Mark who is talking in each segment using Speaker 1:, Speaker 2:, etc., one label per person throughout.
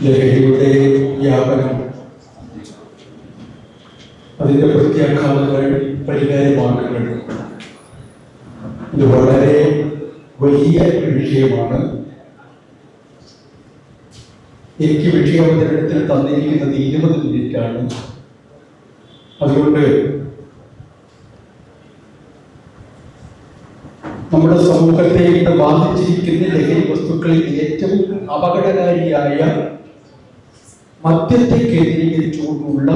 Speaker 1: ലഹരിയുടെ വ്യാപനം, അതിൻ്റെ പ്രത്യാഘാതങ്ങൾ, പരിഹാരമാർഗങ്ങൾ, ഇത് വളരെ വലിയ വിഷയമാണ്. എനിക്ക് വിഷയാവതരണത്തിൽ തന്നിരിക്കുന്നത് 20 മിനിറ്റാണ്. അതുകൊണ്ട് നമ്മുടെ സമൂഹത്തെ ഇന്ന് ബാധിച്ചിരിക്കുന്ന ലഹരി വസ്തുക്കളിൽ ഏറ്റവും അപകടകാരിയായ മദ്യത്തെ കേന്ദ്രീകരിച്ചുകൊണ്ടുള്ള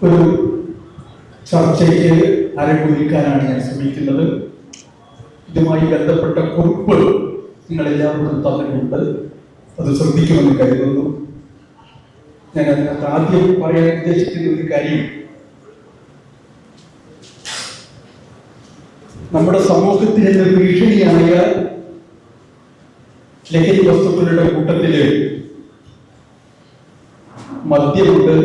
Speaker 1: ഒരു ചർച്ചയ്ക്ക് അരങ്ങൊരുക്കാനാണ് ഞാൻ ശ്രമിക്കുന്നത്. ഇതുമായി ബന്ധപ്പെട്ട കുറിപ്പ് നിങ്ങളെല്ലാവരും തന്നിട്ടുണ്ട്. അത് ശ്രദ്ധിക്കുമെന്ന് കരുതുന്നു. ഞാൻ അതിനകത്ത് ആദ്യം പറയാൻ ഉദ്ദേശിക്കുന്ന ഒരു കാര്യം, നമ്മുടെ സമൂഹത്തിന് ഭീഷണിയായ ലഹരി വസ്തുക്കളുടെ കൂട്ടത്തില് മദ്യമുണ്ട്,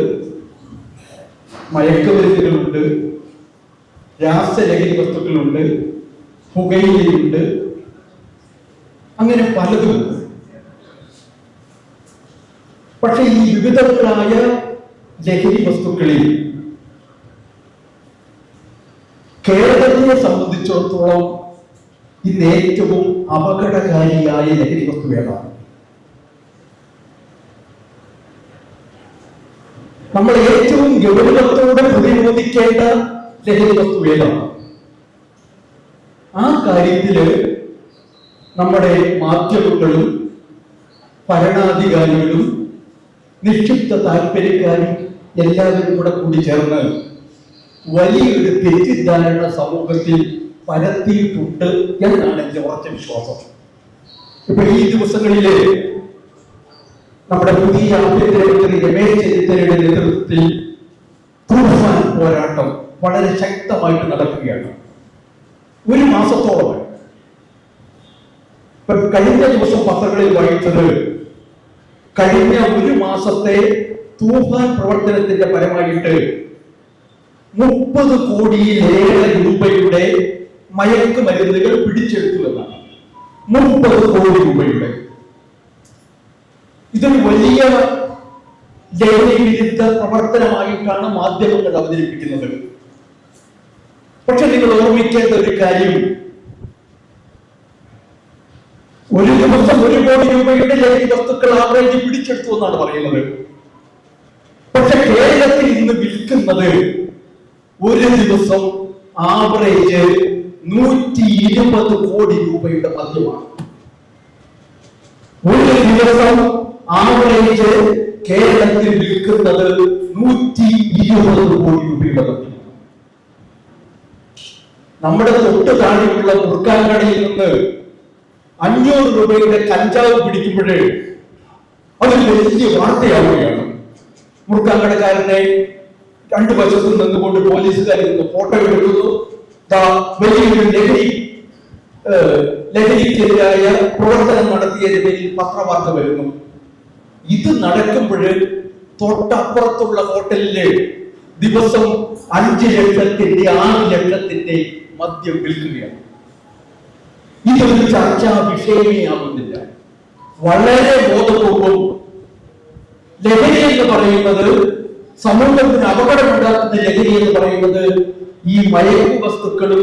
Speaker 1: മയക്കുമരുന്നുകളുണ്ട്, രാസലഹരി വസ്തുക്കളുണ്ട്, പുകയിലുണ്ട്, അങ്ങനെ പലതുമുണ്ട്. പക്ഷെ ഈ വിവിധങ്ങളായ ലഹരി വസ്തുക്കളിൽ കേരളത്തെ സംബന്ധിച്ചിടത്തോളം ഇന്ന് ഏറ്റവും അപകടകാരിയായ ലഹരി വസ്തു ഏതാണ്? നമ്മൾ ഏറ്റവും ഗൗരവത്തോടെ പ്രതിരോധിക്കേണ്ട ലഹരി വസ്തു ഏതാണ്? ആ കാര്യത്തില് നമ്മുടെ മാധ്യമങ്ങളും ഭരണാധികാരികളും നിക്ഷിപ്ത താല്പര്യക്കാരും എല്ലാവരും കൂടി ചേർന്ന് വലിയൊരു തെറ്റിദ്ധാരണ സമൂഹത്തിൽ പരത്തിയിട്ടുണ്ട് എന്നാണ് എന്റെ ഉറച്ച വിശ്വാസം. ഇപ്പൊ ഈ ദിവസങ്ങളില് നമ്മുടെ പുതിയ ആഭ്യന്തരമന്ത്രി രമേശ് ചെന്നിത്തലയുടെ നേതൃത്വത്തിൽ തൂഫാൻ പോരാട്ടം വളരെ ശക്തമായിട്ട് നടക്കുകയാണ്. ഒരു മാസത്തോളമായി. ഇപ്പൊ കഴിഞ്ഞ ദിവസം പത്രങ്ങളിൽ വായിച്ചത്, കഴിഞ്ഞ ഒരു മാസത്തെ തൂഫാൻ പ്രവർത്തനത്തിന്റെ ഫലമായിട്ട് 30 കോടിയിലേറെ രൂപയുടെ മയക്കുമരുന്നുകൾ പിടിച്ചെടുത്തു എന്നാണ്. 30 കോടി രൂപയുടെ. ഇതൊരു വലിയ ലഹരി വിരുദ്ധ പ്രവർത്തനമായിട്ടാണ് മാധ്യമങ്ങൾ അവതരിപ്പിക്കുന്നത്. പക്ഷെ നിങ്ങൾ ഓർമ്മിക്കേണ്ട ഒരു കാര്യം, ഒരു ദിവസം 1 കോടി രൂപയുടെ ലഹരി വസ്തുക്കൾ ആവറേജ് പിടിച്ചെടുത്തു എന്നാണ് പറയുന്നത്. പക്ഷെ കേരളത്തിൽ ഇന്ന് വിൽക്കുന്നത് ഒരു ദിവസം ആവറേജ് 120 കോടി രൂപയുടെ മദ്യമാണ്. ഒരു ദിവസം ആവറേജ് കേരളത്തിൽ വിൽക്കുന്നത് 120 കോടി രൂപയുടെ മദ്യമാണ്. നമ്മുടെ തൊട്ട് താഴെയുള്ള മുറുക്കാൻകടയിൽ നിന്ന് 500 രൂപയുടെ കഞ്ചാവ് പിടിക്കുമ്പോഴേ അതൊരു വലിയ വാർത്തയാവുകയാണ്. മുറുക്കാൻകടക്കാരനെ 2 വശത്തും നിന്നുകൊണ്ട് പോലീസുകാരിൽ നിന്ന് ഫോട്ടോ എടുക്കുന്നു. വലിയൊരു ലഹരിക്കെതിരായ പ്രവർത്തനം നടത്തിയതിന്റെ പേരിൽ പത്രവാർത്ത വരുന്നു. ഇത് നടക്കുമ്പോൾ തൊട്ടപ്പുറത്തുള്ള ഹോട്ടലില് ദിവസം 5 ലക്ഷത്തിന്റെ 6 ലക്ഷത്തിന്റെ മദ്യം വിൽക്കുകയാണ്. ഇതൊരു ചർച്ചാ വിഷയമേ ആവുന്നില്ല. വളരെ ബോധപൂർവം ലഹരി എന്ന് പറയുന്നത്, സമൂഹത്തിന് അപകടമുണ്ടാക്കുന്ന ലഹരി എന്ന് പറയുന്നത് ഈ മയക്കു വസ്തുക്കളും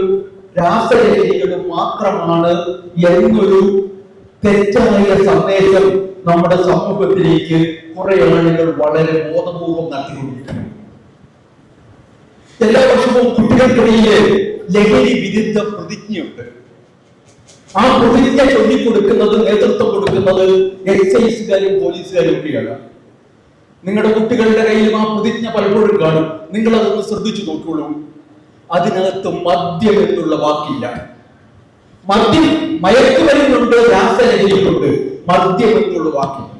Speaker 1: രാസലഹരികളും മാത്രമാണ് എന്നൊരു തെറ്റായ സന്ദേശം നമ്മുടെ സമൂഹത്തിലേക്ക് കുറെ ആളുകൾ വളരെ ബോധപൂർവം നടത്തിക്കൊണ്ടിരിക്കുന്നു. എല്ലാ വർഷവും കുട്ടികൾക്കിടയിൽ ലഹരി വിരുദ്ധ പ്രതിജ്ഞയുണ്ട്. ആ പ്രതിജ്ഞ ചൊല്ലിക്കൊടുക്കുന്നത്, നേതൃത്വം കൊടുക്കുന്നത് എക്സൈസുകാരും പോലീസുകാരും ഒക്കെയാണ്. നിങ്ങളുടെ കുട്ടികളുടെ കയ്യിലും ആ പ്രതിജ്ഞ പലപ്പോഴും കാണും. നിങ്ങൾ അതൊന്ന് ശ്രദ്ധിച്ചു നോക്കുള്ളൂ. അതിനകത്ത് മദ്യം എന്നുള്ള വാക്കില്ല. മദ്യം, മയക്കുമരുന്നുണ്ട്, രാസലഹരിയുണ്ട്, മദ്യം എന്നുള്ള വാക്കില്ല.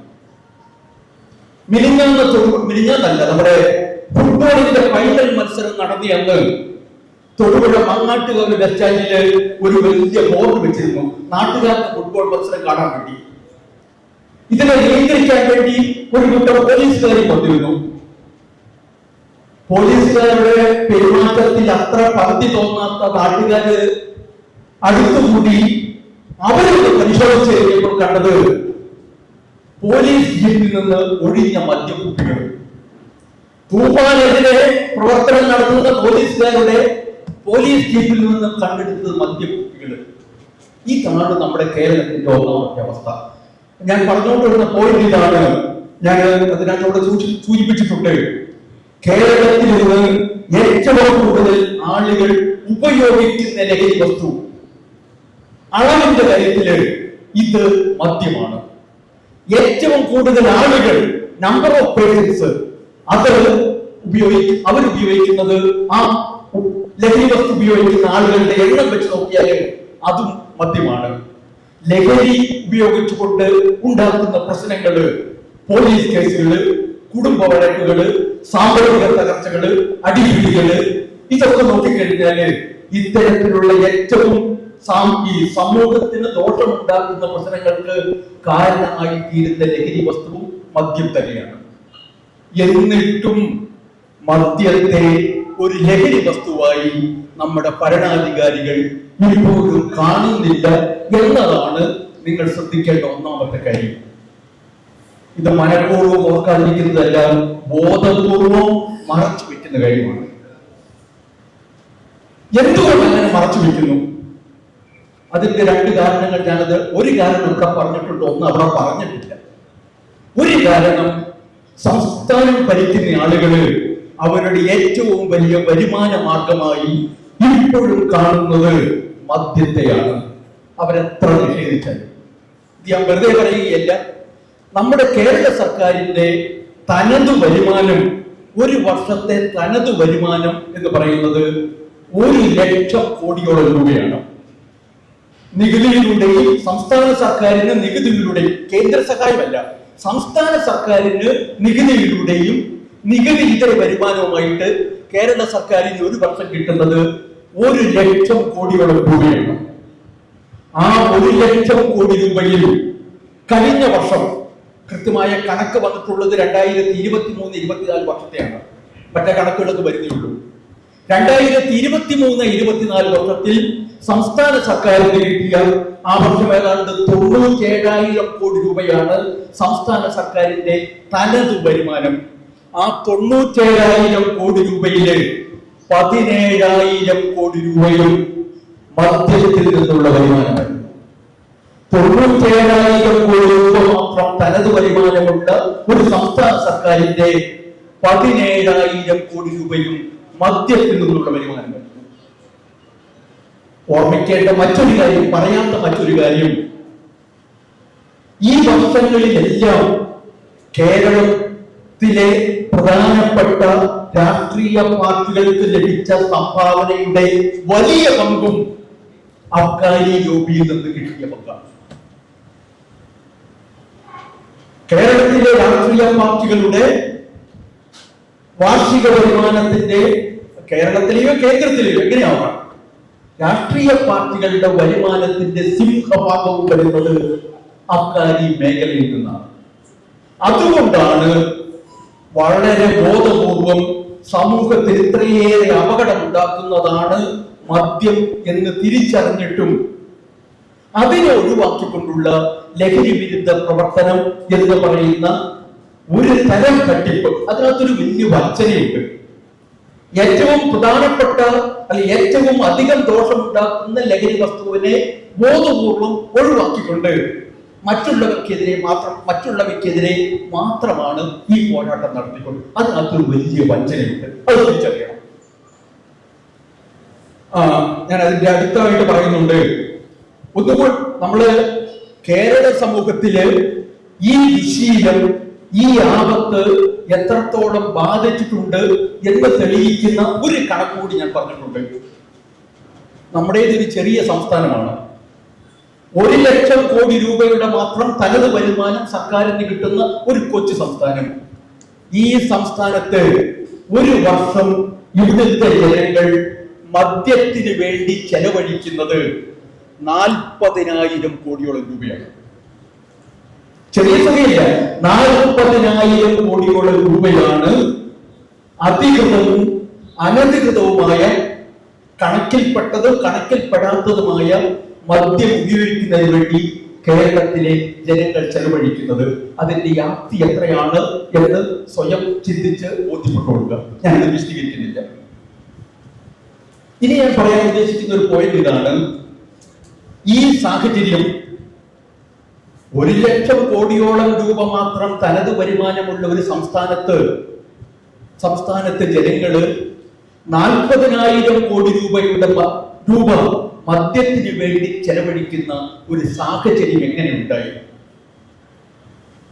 Speaker 1: മിനിഞ്ഞാന്നല്ല, നമ്മുടെ ഫുട്ബോളിന്റെ ഫൈനൽ മത്സരം നടന്ന അന്ന് തൊടുപുഴ മങ്ങാട്ടുകാവ് ബസ് സ്റ്റാൻഡില് ഒരു വലിയ ബോർഡ് വെച്ചിരുന്നു, നാട്ടുകാർക്ക് ഫുട്ബോൾ മത്സരം കാണാൻ വേണ്ടി. ഇതിനെ നിയന്ത്രിക്കാൻ വേണ്ടി ഒരു കൂട്ടം പോലീസുകാരും വന്നിരുന്നു. പോലീസുകാരുടെ പെരുമാറ്റത്തിൽ അത്ര പന്തി തോന്നാത്ത നാട്ടുകാര് അടുത്തുകൂടി അവരൊന്ന് പരിശോധിച്ച് കഴിഞ്ഞപ്പോൾ കണ്ടത് പോലീസ് ജീപ്പിൽ നിന്ന് ഒഴിഞ്ഞ മദ്യക്കുപ്പികൾ, തൂഫാനെതിരെ പ്രവർത്തനം നടത്തുന്ന പോലീസുകാരുടെ പോലീസ് ജീപ്പിൽ നിന്ന് കണ്ടെടുത്തത് മദ്യക്കുപ്പികൾ. ഇതാണ് നമ്മുടെ കേരളത്തിന്റെ ഒന്നാമത്തെ അവസ്ഥ. ഞാൻ പറഞ്ഞുകൊണ്ടിരുന്ന പോയിന്റ് ഇതാണ്. ഞാൻ അതിനകത്തോടെ സൂചിപ്പിച്ചിട്ടുണ്ട്. കേരളത്തിൽ നിന്ന് ഏറ്റവും കൂടുതൽ ആളുകൾ ഉപയോഗിക്കുന്ന ലഹരി വസ്തു അളവിന്റെ കാര്യത്തില് ഇത് മദ്യമാണ്. ഏറ്റവും കൂടുതൽ ആളുകൾ, നമ്പർ ഓഫ് പേഴ്സൺസ്, അവരുപയോഗിക്കുന്നത് ആ ലഹരി വസ്തു ഉപയോഗിക്കുന്ന ആളുകളുടെ എണ്ണം വെച്ച് നോക്കിയാൽ അതും മദ്യമാണ്. ലഹരി ഉപയോഗിച്ചുകൊണ്ട് ഉണ്ടാക്കുന്ന പ്രശ്നങ്ങള്, പോലീസ് കേസുകള്, കുടുംബ വഴക്കുകള്, സാമ്പത്തിക തകർച്ചകള്, അടിപിടികള്, ഇതൊക്കെ നോക്കിക്കഴിഞ്ഞാല് ഇത്തരത്തിലുള്ള ഏറ്റവും ഈ സമൂഹത്തിന് ദോഷമുണ്ടാക്കുന്ന പ്രശ്നങ്ങൾക്ക് കാരണമായി തീരുന്ന ലഹരി വസ്തുവും മദ്യം തന്നെയാണ്. എന്നിട്ടും മദ്യത്തെ ഒരു ലഹരി വസ്തുവായി നമ്മുടെ ഭരണാധികാരികൾ ഇപ്പോഴും കാണുന്നില്ല എന്നതാണ് നിങ്ങൾ ശ്രദ്ധിക്കേണ്ട ഒന്നാമത്തെ കാര്യം. ഇത് മനഃപൂർവ്വം ഓർക്കാതിരിക്കുന്നതല്ല, ബോധപൂർവം മറച്ചു വെക്കുന്ന കാര്യമാണ്. എന്തുകൊണ്ട് അങ്ങനെ മറച്ചു വെക്കുന്നു? അതിന്റെ രണ്ട് കാരണങ്ങൾ ഞാനത് ഒരു കാരണം ഇവിടെ പറഞ്ഞിട്ടുണ്ട്, ഒന്ന് അവിടെ പറഞ്ഞിട്ടില്ല. ഒരു കാരണം, സംസ്ഥാനം ഭരിക്കുന്ന ആളുകള് അവരുടെ ഏറ്റവും വലിയ വരുമാന മാർഗമായി ഇപ്പോഴും കാണുന്നത് മദ്യത്തെയാണ്. അവരെത്ര നിഷേധിച്ചാലും. ഞാൻ വെറുതെ പറയുകയല്ല. നമ്മുടെ കേരള സർക്കാരിന്റെ തനതു വരുമാനം, ഒരു വർഷത്തെ തനതു വരുമാനം എന്ന് പറയുന്നത് 1,00,000 കോടിയോളം രൂപയാണ്. നികുതിയിലൂടെയും സംസ്ഥാന സർക്കാരിന് നികുതിയിലൂടെയും, കേന്ദ്ര സഹായമല്ല, സംസ്ഥാന സർക്കാരിന് നികുതിയിലൂടെയും നികുതി ഇതര വരുമാനവുമായിട്ട് കേരള സർക്കാരിന് ഒരു വർഷം കിട്ടുന്നത് 1,00,000 കോടിയോളം രൂപയാണ്. ആ 1,00,000 കോടി രൂപയിൽ കഴിഞ്ഞ വർഷം കൃത്യമായ കണക്ക് വന്നിട്ടുള്ളത് 2023-24 വർഷത്തെയാണ്. മറ്റേ കണക്കുകളൊക്കെ വരുന്നുള്ളൂ. 2023-24 വർഷത്തിൽ സംസ്ഥാന സർക്കാരിന് കിട്ടിയ ആ വർഷം ഏതാണ്ട് 97,000 കോടി രൂപയാണ് സംസ്ഥാന സർക്കാരിന്റെ തനതു വരുമാനം. ആ 97,000 കോടി രൂപയില് 17,000 കോടി രൂപയും മദ്യത്തിൽ നിന്നുള്ള വരുമാനമാണ്. 97,000 കോടി രൂപ മാത്രം തനതു വരുമാനമുള്ള ഒരു സംസ്ഥാന സർക്കാരിന്റെ 17,000 കോടി രൂപയും മദ്യത്തിൽ നിന്നുള്ള വരുമാനം. ഓർമ്മിക്കേണ്ട മറ്റൊരു കാര്യം, പറയാത്ത മറ്റൊരു കാര്യം, ഈ വർഷങ്ങളിലെല്ലാം കേരളത്തിലെ പ്രധാനപ്പെട്ട രാഷ്ട്രീയ പാർട്ടികൾക്ക് ലഭിച്ച സംഭാവനയുടെ വലിയ പങ്കും അബ്കാരി ലോബിയിൽ നിന്ന് കിട്ടിയ പങ്കാണ്. കേരളത്തിലെ രാഷ്ട്രീയ പാർട്ടികളുടെ വാർഷിക വരുമാനത്തിന്റെ, കേരളത്തിലെയോ കേന്ദ്രത്തിലെയോ എങ്ങനെയാവാം, രാഷ്ട്രീയ പാർട്ടികളുടെ വരുമാനത്തിന്റെ സിംഹഭാഗവും വരുന്നത് അബ്കാരി മേഖലയിൽ നിന്നാണ്. അതുകൊണ്ടാണ് വളരെ ബോധപൂർവം സമൂഹത്തിൽ ഇത്രയേറെ അപകടം ഉണ്ടാക്കുന്നതാണ് മദ്യം എന്ന് തിരിച്ചറിഞ്ഞിട്ടും അതിനെ ഒഴിവാക്കിക്കൊണ്ടുള്ള ലഹരി വിരുദ്ധ പ്രവർത്തനം എന്ന് പറയുന്ന ഒരു തരം തട്ടിപ്പ്, അതിനകത്തൊരു വലിയ വഞ്ചനയുണ്ട്. ഏറ്റവും പ്രധാനപ്പെട്ട അല്ലെങ്കിൽ ഏറ്റവും അധികം ദോഷമുണ്ടാക്കുന്ന ലഹരി വസ്തുവിനെ ബോധപൂർവം ഒഴിവാക്കിക്കൊണ്ട് മറ്റുള്ളവയ്ക്കെതിരെ മാത്രമാണ് ഈ പോരാട്ടം നടത്തിക്കൊണ്ട്, അതിനകത്തൊരു വലിയ വഞ്ചനയുണ്ട്. അത് തിരിച്ചറിയണം. ഞാൻ അതിന്റെ അടുത്തായിട്ട് പറയുന്നുണ്ട്. ഒന്നുകൂടി നമ്മള് കേരള സമൂഹത്തില് ഈ ദുശീലം, ഈ ആപത്ത് എത്രത്തോളം ബാധിച്ചിട്ടുണ്ട് എന്ന് തെളിയിക്കുന്ന ഒരു കണക്കുകൂടി ഞാൻ പറഞ്ഞിട്ടുണ്ട്. നമ്മുടേതൊരു ചെറിയ സംസ്ഥാനമാണ്. 1,00,000 കോടി രൂപയുടെ മാത്രം തനത് വരുമാനം സർക്കാരിന് കിട്ടുന്ന ഒരു കൊച്ചു സംസ്ഥാനം. ഈ സംസ്ഥാനത്ത് ഒരു വർഷം ഇവിടുത്തെ ജനങ്ങൾ മദ്യത്തിന് വേണ്ടി ചെലവഴിക്കുന്നത് 40,000 കോടിയോളം രൂപയാണ്. ചെറിയ തുകയില്ല, 40,000 കോടിയോളം രൂപയാണ് അധികൃതവും അനധികൃതവുമായ, കണക്കിൽപ്പെട്ടതും കണക്കിൽപ്പെടാത്തതുമായ മദ്യം ഉപയോഗിക്കുന്നതിന് വേണ്ടി കേരളത്തിലെ ജനങ്ങൾ ചെലവഴിക്കുന്നത്? അതിന്റെ വ്യാപ്തി എത്രയാണ് എന്ന് സ്വയം ചിന്തിച്ച് ബോധ്യപ്പെട്ടുകൊടുക്കുക. ഞാനത് വിശദീകരിക്കുന്നില്ല. ഇനി ഞാൻ പറയാൻ ഉദ്ദേശിക്കുന്ന ഒരു പോയിന്റ് ഇതാണ്. ഈ സാഹചര്യം 1,00,000 കോടിയോളം രൂപ മാത്രം തനത് വരുമാനമുള്ള ഒരു സംസ്ഥാനത്തെ ജനങ്ങള് 40,000 കോടി രൂപ മദ്യത്തിന് വേണ്ടി ചെലവഴിക്കുന്ന ഒരു സാഹചര്യം എങ്ങനെ ഉണ്ടായി?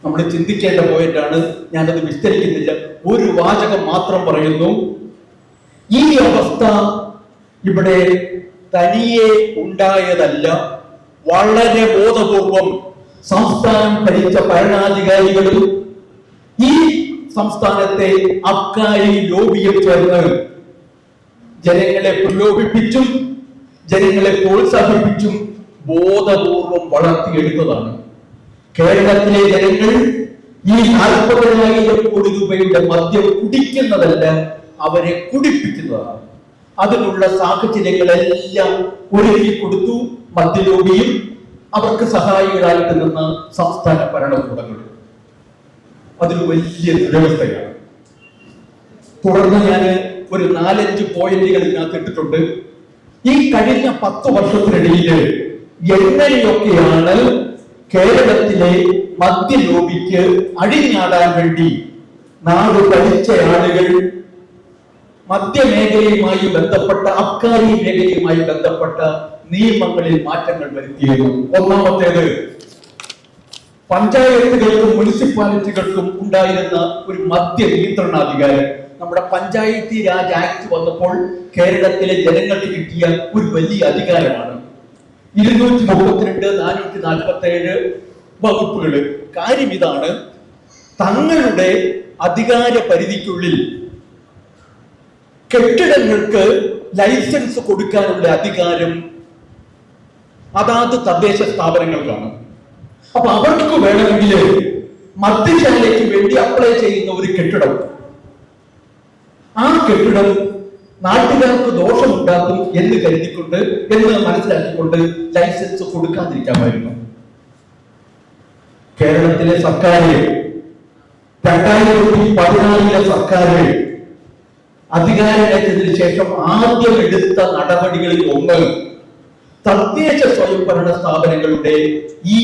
Speaker 1: നമ്മൾ ചിന്തിക്കേണ്ട പോയിന്റാണ്. ഞാനത് വിസ്തരിക്കുന്നില്ല. ഒരു വാചകം മാത്രം പറയുന്നു. ഈ അവസ്ഥ ഇവിടെ തനിയെ ഉണ്ടായതല്ല. വളരെ ബോധപൂർവം സംസ്ഥാനം ഭരിച്ച ഭരണാധികാരികളും ഈ സംസ്ഥാനത്തെ അബ്കാരി ലോബിയും ചേർന്ന് ജനങ്ങളെ പ്രലോഭിപ്പിച്ചും ജനങ്ങളെ പ്രോത്സാഹിപ്പിച്ചും ബോധപൂർവം വളർത്തിയെടുത്തതാണ്. കേരളത്തിലെ ജനങ്ങൾ ഈ 40,000 കോടി രൂപയുടെ മദ്യം കുടിക്കുന്നതല്ല, അവരെ കുടിപ്പിക്കുന്നതാണ്. അതിനുള്ള സാഹചര്യങ്ങളെല്ലാം ഒരുക്കി കൊടുത്തു മദ്യലോബിയും അവർക്ക് സഹായികളായിട്ട് നിന്ന സംസ്ഥാന ഭരണകൂടങ്ങൾ. അതൊരു വലിയ ദുരവസ്ഥയാണ്. തുടർന്ന് ഞാൻ ഒരു 4-5 പോയിന്റുകൾ ഇതിനകത്ത് ഇട്ടിട്ടുണ്ട്. ഈ കഴിഞ്ഞ 10 വർഷത്തിനിടയിൽ എങ്ങനെയൊക്കെയാണ് കേരളത്തിലെ മദ്യലോബിക്ക് അഴിഞ്ഞാടാൻ വേണ്ടി നാട് ഭരിച്ച ആളുകൾ മദ്യമേഖലയുമായി ബന്ധപ്പെട്ട അബ്കാരി മേഖലയുമായി ബന്ധപ്പെട്ട നിയമങ്ങളിൽ മാറ്റങ്ങൾ വരുത്തിയിരുന്നു. ഒന്നാമത്തേത്, പഞ്ചായത്തുകൾക്കും മുനിസിപ്പാലിറ്റികൾക്കും ഉണ്ടായിരുന്ന ഒരു മദ്യ നിയന്ത്രണാധികാരം. നമ്മുടെ പഞ്ചായത്തി രാജ് ആക്ട് വന്നപ്പോൾ കേരളത്തിലെ ജനങ്ങൾക്ക് കിട്ടിയ ഒരു വലിയ അധികാരമാണ്. 232, 447 വകുപ്പുകള്. കാര്യം ഇതാണ്, തങ്ങളുടെ അധികാര പരിധിക്കുള്ളിൽ കെട്ടിടങ്ങൾക്ക് ലൈസൻസ് കൊടുക്കാനുള്ള അധികാരം അതാത് തദ്ദേശ സ്ഥാപനങ്ങൾക്കാണ്. അപ്പൊ അവർക്ക് വേണമെങ്കിൽ മദ്യശാലയ്ക്ക് വേണ്ടി അപ്ലൈ ചെയ്യുന്ന ഒരു കെട്ടിടം, ആ കെട്ടിടം നാട്ടുകാർക്ക് ദോഷമുണ്ടാക്കും എന്ന് കരുതിക്കൊണ്ട്, എന്ന് മനസ്സിലാക്കിക്കൊണ്ട് ലൈസൻസ് കൊടുക്കാതിരിക്കാമായിരുന്നു. കേരളത്തിലെ സർക്കാർ 2014 സർക്കാർ അധികാരമേറ്റതിനു ശേഷം ആദ്യം എടുത്ത നടപടികളിൽ ഒന്ന് തദ്ദേശ സ്വയംഭരണ സ്ഥാപനങ്ങളുടെ ഈ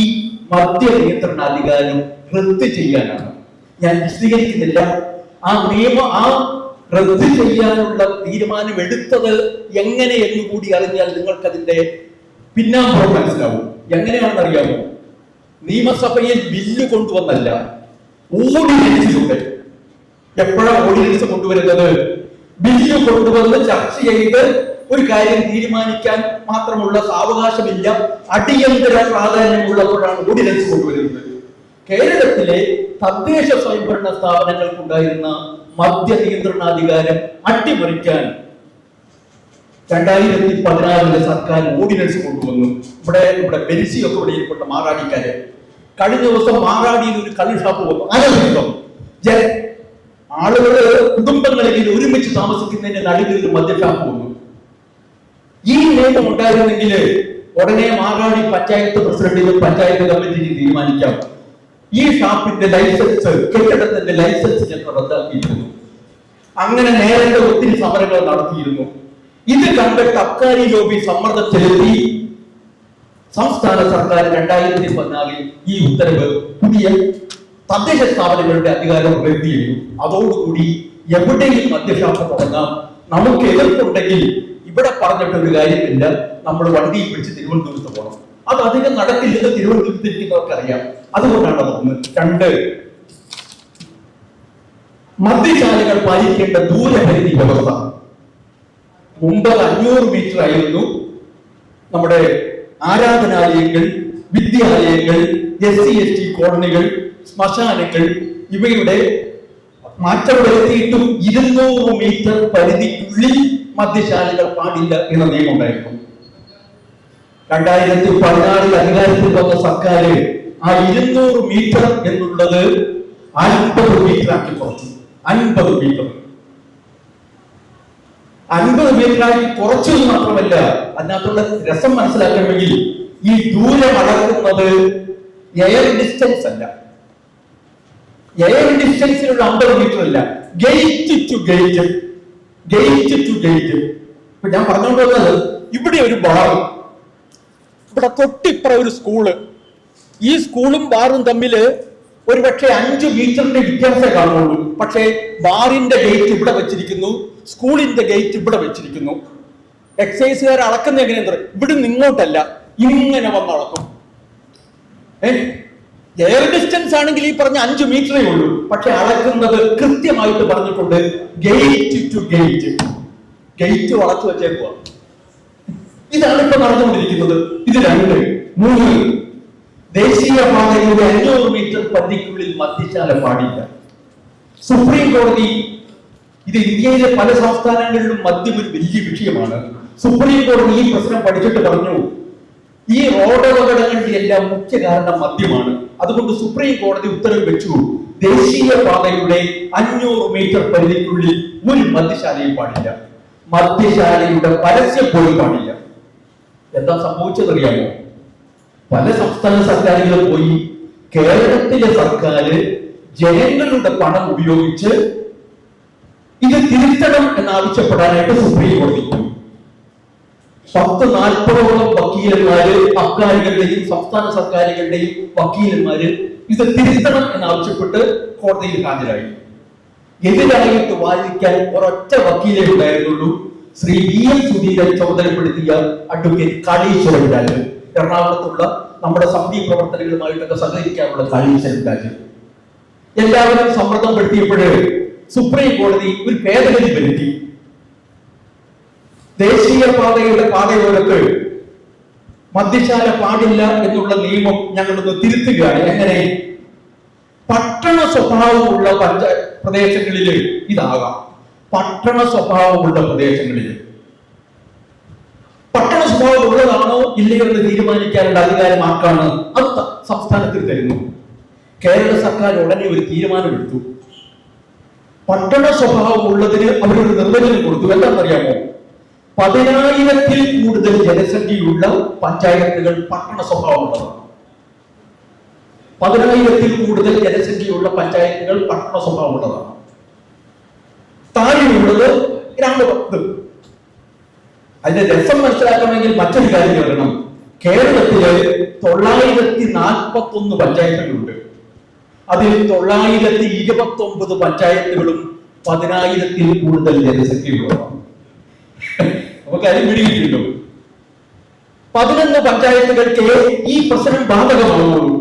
Speaker 1: മദ്യ നിയന്ത്രണാധികാരം റദ്ദ് ചെയ്യാനാണ്. ഞാൻ വിശദീകരിക്കുന്നില്ല. ആ റദ്ദ് ചെയ്യാനുള്ള തീരുമാനം എടുത്തത് എങ്ങനെയെന്ന് കൂടി അറിഞ്ഞാൽ നിങ്ങൾക്ക് അതിന്റെ പിന്നാമ്പുറം മനസ്സിലാവും. എങ്ങനെയാണെന്ന് അറിയാമോ? നിയമസഭയിൽ ബില്ല് കൊണ്ടുവന്നല്ല, ഓർഡിനൻസിലൂടെ. എപ്പോഴാണ് ഓർഡിനൻസ് കൊണ്ടുവരുന്നത്? ബില്ല് കൊണ്ടുവന്ന് ചർച്ച ചെയ്ത് ഒരു കാര്യം തീരുമാനിക്കാൻ മാത്രമുള്ള സാവകാശമില്ല, അടിയന്തര പ്രാധാന്യമുള്ളപ്പോഴാണ് ഓർഡിനൻസ് കൊണ്ടുവരുന്നത്. കേരളത്തിലെ തദ്ദേശ സ്വയംഭരണ സ്ഥാപനങ്ങൾക്കുണ്ടായിരുന്ന മദ്യ നിയന്ത്രണാധികാരം അട്ടിമറിക്കാൻ 2014 സർക്കാർ ഓർഡിനൻസ് കൊണ്ടുവന്നു. ഇവിടെ ബെൻസിയൊക്കെ ഇവിടെ ഇരിപ്പെട്ട മാറാടിക്കാര് കഴിഞ്ഞ ദിവസം മാറാടിയിൽ ഒരു കള്ള് ഷാപ്പ് വന്നു. അനധികം ആളുകള് കുടുംബങ്ങളിൽ ഒരുമിച്ച് താമസിക്കുന്നതിന്റെ നടുവിൽ ഒരു മദ്യ ഷാപ്പ് വന്നു. ഈ നിയമം ഉണ്ടായിരുന്നെങ്കിൽ ഉടനെ മാറാടി പഞ്ചായത്ത് പ്രസിഡന്റിനും പഞ്ചായത്ത് കമ്മിറ്റിക്ക് തീരുമാനിക്കാം, ഈ ഷാപ്പിന്റെ ലൈസൻസ്, കെട്ടിടത്തിന്റെ ലൈസൻസ് ഞങ്ങൾ റദ്ദാക്കിയിരുന്നു. അങ്ങനെ നേരത്തെ ഒത്തിരി സമരങ്ങൾ നടത്തിയിരുന്നു. ഇത് കണ്ടിട്ട് അബ്കാരി ലോബി സമ്മർദ്ദം ചെലുത്തി സംസ്ഥാന സർക്കാർ 2014 ഈ ഉത്തരവ് പുതിയ തദ്ദേശ സ്ഥാപനങ്ങളുടെ അധികാരം റദ്ദ് ചെയ്തു. അതോടുകൂടി എവിടെയും മദ്യഷാപ്പ് തുടങ്ങാം, നമുക്ക് എതിർപ്പുണ്ടെങ്കിൽ ഇവിടെ പറഞ്ഞിട്ടൊരു കാര്യമില്ല, നമ്മൾ വണ്ടിയിൽ പിടിച്ച് തിരുവനന്തപുരത്ത് പോകണം. അത് അധികം നടക്കില്ലെന്ന് തിരുവനന്തപുരത്തിരിക്കുന്നവർക്ക് അറിയാം. അതുകൊണ്ടാണ് അതൊന്ന്. 2, മദ്യശാലകൾ പാലിക്കേണ്ട ദൂരപരിധി വ്യവസ്ഥ. മുമ്പ് 500 മീറ്റർ ആയിരുന്നു നമ്മുടെ ആരാധനാലയങ്ങൾ, വിദ്യാലയങ്ങൾ, SC/ST കോളനികൾ, ശ്മശാനങ്ങൾ, ഇവയുടെ മാറ്റം വരുത്തിയിട്ടും 200 മീറ്റർ പരിധിക്കുള്ളിൽ മദ്യശാലകൾ പാടില്ല എന്ന നിയമം ഉണ്ടായിരുന്നു. 2014 അധികാരത്തിൽ വന്ന സർക്കാർ ആ 200 മീറ്റർ എന്നുള്ളത് 50 മീറ്റർ ആക്കി കുറച്ചു. 50 മീറ്റർ. 50 മീറ്ററായി കുറച്ചത് മാത്രമല്ല, അതിനകത്തുള്ള രസം മനസ്സിലാക്കണമെങ്കിൽ ഈ ദൂരം അളക്കുന്നത് എയർ ഡിസ്റ്റൻസ് അല്ല, എയർ ഡിസ്റ്റൻസിലുള്ള 50 മീറ്റർ അല്ല, gate to gate, gate to gate. ഇപ്പൊ ഞാൻ പറഞ്ഞുകൊണ്ട് വന്നത്, ഇവിടെ ഒരു ബാർ, ഇവിടെ തൊട്ടിപ്പുറം ഒരു സ്കൂള്, ഈ സ്കൂളും ബാറും തമ്മിൽ ഒരുപക്ഷെ 5 മീറ്ററിന്റെ വ്യത്യാസമേ കാണുള്ളൂ. പക്ഷേ ബാറിന്റെ ഗേറ്റ് ഇവിടെ വെച്ചിരിക്കുന്നു, സ്കൂളിന്റെ ഗേറ്റ് ഇവിടെ വെച്ചിരിക്കുന്നു. എക്സൈസുകാർ അളക്കുന്ന എങ്ങനെയാ? ഇവിടെ ഇങ്ങോട്ടല്ല, ഇങ്ങനെ വന്ന് അളക്കും. എയർ ഡിസ്റ്റൻസ് ആണെങ്കിൽ ഈ പറഞ്ഞ 5 മീറ്ററേ ഉള്ളൂ, പക്ഷെ അളക്കുന്നത് കൃത്യമായിട്ട് പറഞ്ഞിട്ടുണ്ട്, ഗേറ്റ് ടു ഗേറ്റ്. ഗേറ്റ് വളച്ചു വെച്ചേക്കുക. ഇതാണ് ഇപ്പൊ നടന്നുകൊണ്ടിരിക്കുന്നത്. ഇത് 2. 3, ദേശീയപാതയുടെ 500 മീറ്റർ പരിധിക്കുള്ളിൽ മദ്യശാല പാടില്ല. സുപ്രീം കോടതി, ഇത് ഇന്ത്യയിലെ പല സംസ്ഥാനങ്ങളിലും മദ്യം ഒരു വലിയ വിഷയമാണ്. സുപ്രീം കോടതി ഈ പ്രശ്നം പഠിച്ചിട്ട് പറഞ്ഞു, ഈ റോഡ് അപകടങ്ങളുടെ എല്ലാം മുഖ്യ കാരണം മദ്യമാണ്. അതുകൊണ്ട് സുപ്രീം കോടതി ഉത്തരവ് വെച്ചു, ദേശീയപാതയുടെ 500 മീറ്റർ പരിധിക്കുള്ളിൽ ഒരു മദ്യശാലയും പാടില്ല, മദ്യശാലയുടെ പരസ്യം പോലും പാടില്ല. എന്താ സംഭവിച്ചതറിയാമോ? പല സംസ്ഥാന സർക്കാരുകൾ പോയി കേരളത്തിലെ സർക്കാർ ജനങ്ങളുടെ പണം ഉപയോഗിച്ച് ഇത് തിരുത്തണം എന്നാവശ്യപ്പെടാനായിട്ട് സുപ്രീം കോടതി പോയി. 40-40ഓളം വക്കീലന്മാര്, അബ്കാരികളുടെയും സംസ്ഥാന സർക്കാരുകളുടെയും വക്കീലന്മാര് ഇത് തിരുത്തണം എന്നാവശ്യപ്പെട്ട് കോടതിയിൽ ഹാജരായി. എതിരായിട്ട് വാദിക്കാൻ ഒരൊറ്റ വക്കീലേ ഉണ്ടായിരുന്നുള്ളൂ, ശ്രീ VM സുധീരൻ ചുമതലപ്പെടുത്തിയ അഡ്വക്കേറ്റ് കാളീശ്വരൻ രാജ്. എറണാകുളത്തുള്ള നമ്മുടെ സമിതി പ്രവർത്തനങ്ങളുമായിട്ടൊക്കെ സഹകരിക്കാനുള്ള കാളീശ്വരൻ രാജ്. എല്ലാവരും സമ്മർദ്ദം പെടുത്തിയപ്പോൾ സുപ്രീം കോടതി ഒരു ഭേദഗതി വരുത്തി. ദേശീയപാതയുടെ പാതയോരത്ത് മദ്യശാല പാടില്ല എന്നുള്ള നിയമം ഞങ്ങളൊന്ന് തിരുത്തുകയാണ്. എങ്ങനെ? പട്ടണ സ്വഭാവമുള്ള പ്രദേശങ്ങളിൽ ഇതാകാം. പട്ടണ സ്വഭാവമുള്ള പ്രദേശങ്ങളിൽ, പട്ടണ സ്വഭാവം ഉള്ളതാണോ ഇല്ലയോ എന്ന് തീരുമാനിക്കാനുള്ള അധികാരം ആർക്കാണ്? അത് സംസ്ഥാനത്തിൽ തരുന്നു. കേരള സർക്കാർ ഉടനെ ഒരു തീരുമാനമെടുത്തു. പട്ടണ സ്വഭാവം ഉള്ളതിന് അവരൊരു നിർവചനം കൊടുത്തു. എന്താണെന്നറിയാമോ? 10,000-ൽ കൂടുതൽ ജനസംഖ്യയുള്ള പഞ്ചായത്തുകൾ പട്ടണ സ്വഭാവമുള്ളതാണ്. 10,000-ൽ കൂടുതൽ ജനസംഖ്യയുള്ള പഞ്ചായത്തുകൾ പട്ടണ സ്വഭാവമുള്ളതാണ്. താഴെയുള്ളത് ഗ്രാമപഞ്ചായത്ത്. അതിന്റെ രസം മനസ്സിലാക്കണമെങ്കിൽ മറ്റൊരു കാര്യം പറയണം. കേരളത്തില് 941 പഞ്ചായത്തുകളുണ്ട്. അതിൽ 929 പഞ്ചായത്തുകളും 10,000-ൽ കൂടുതൽ ജനസംഖ്യയുള്ളതാണ്. നമുക്ക് അതിന് പിടികിട്ടുണ്ടോ? 11 പഞ്ചായത്തുകൾക്ക് ഈ പ്രശ്നം ബാധകമാകുള്ളൂ.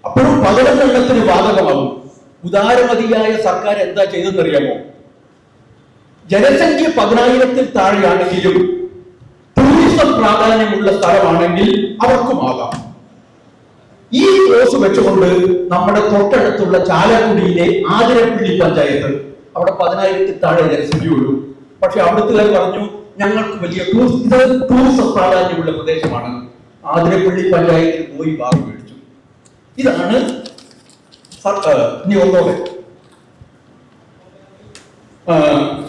Speaker 1: അപ്പോഴും 11 എണ്ണത്തിന് ബാധകമാകും. ഉദാരമതിയായ സർക്കാർ എന്താ ചെയ്തെന്നറിയാമോ? ജനസംഖ്യ 10,000-ൽ താഴെയാണെങ്കിലും ടൂറിസം പ്രാധാന്യമുള്ള സ്ഥലമാണെങ്കിൽ അവർക്കുമാകാം. ഈ ക്ലോസ് വെച്ചുകൊണ്ട് നമ്മുടെ തൊട്ടടുത്തുള്ള ചാലക്കുടിയിലെ ആതിരപ്പള്ളി പഞ്ചായത്ത്, അവിടെ 10,000-ൽ താഴെ ജനസംഖ്യയുള്ളൂ. പക്ഷെ അവിടുത്തെ പറഞ്ഞു, ഞങ്ങൾക്ക് വലിയ ടൂറിസം പ്രാധാന്യമുള്ള പ്രദേശമാണ്. ആതിരപ്പള്ളി പഞ്ചായത്തിൽ പോയി ഭാഗം മേടിച്ചു. ഇതാണ് ഇനി ഒന്നോടെ.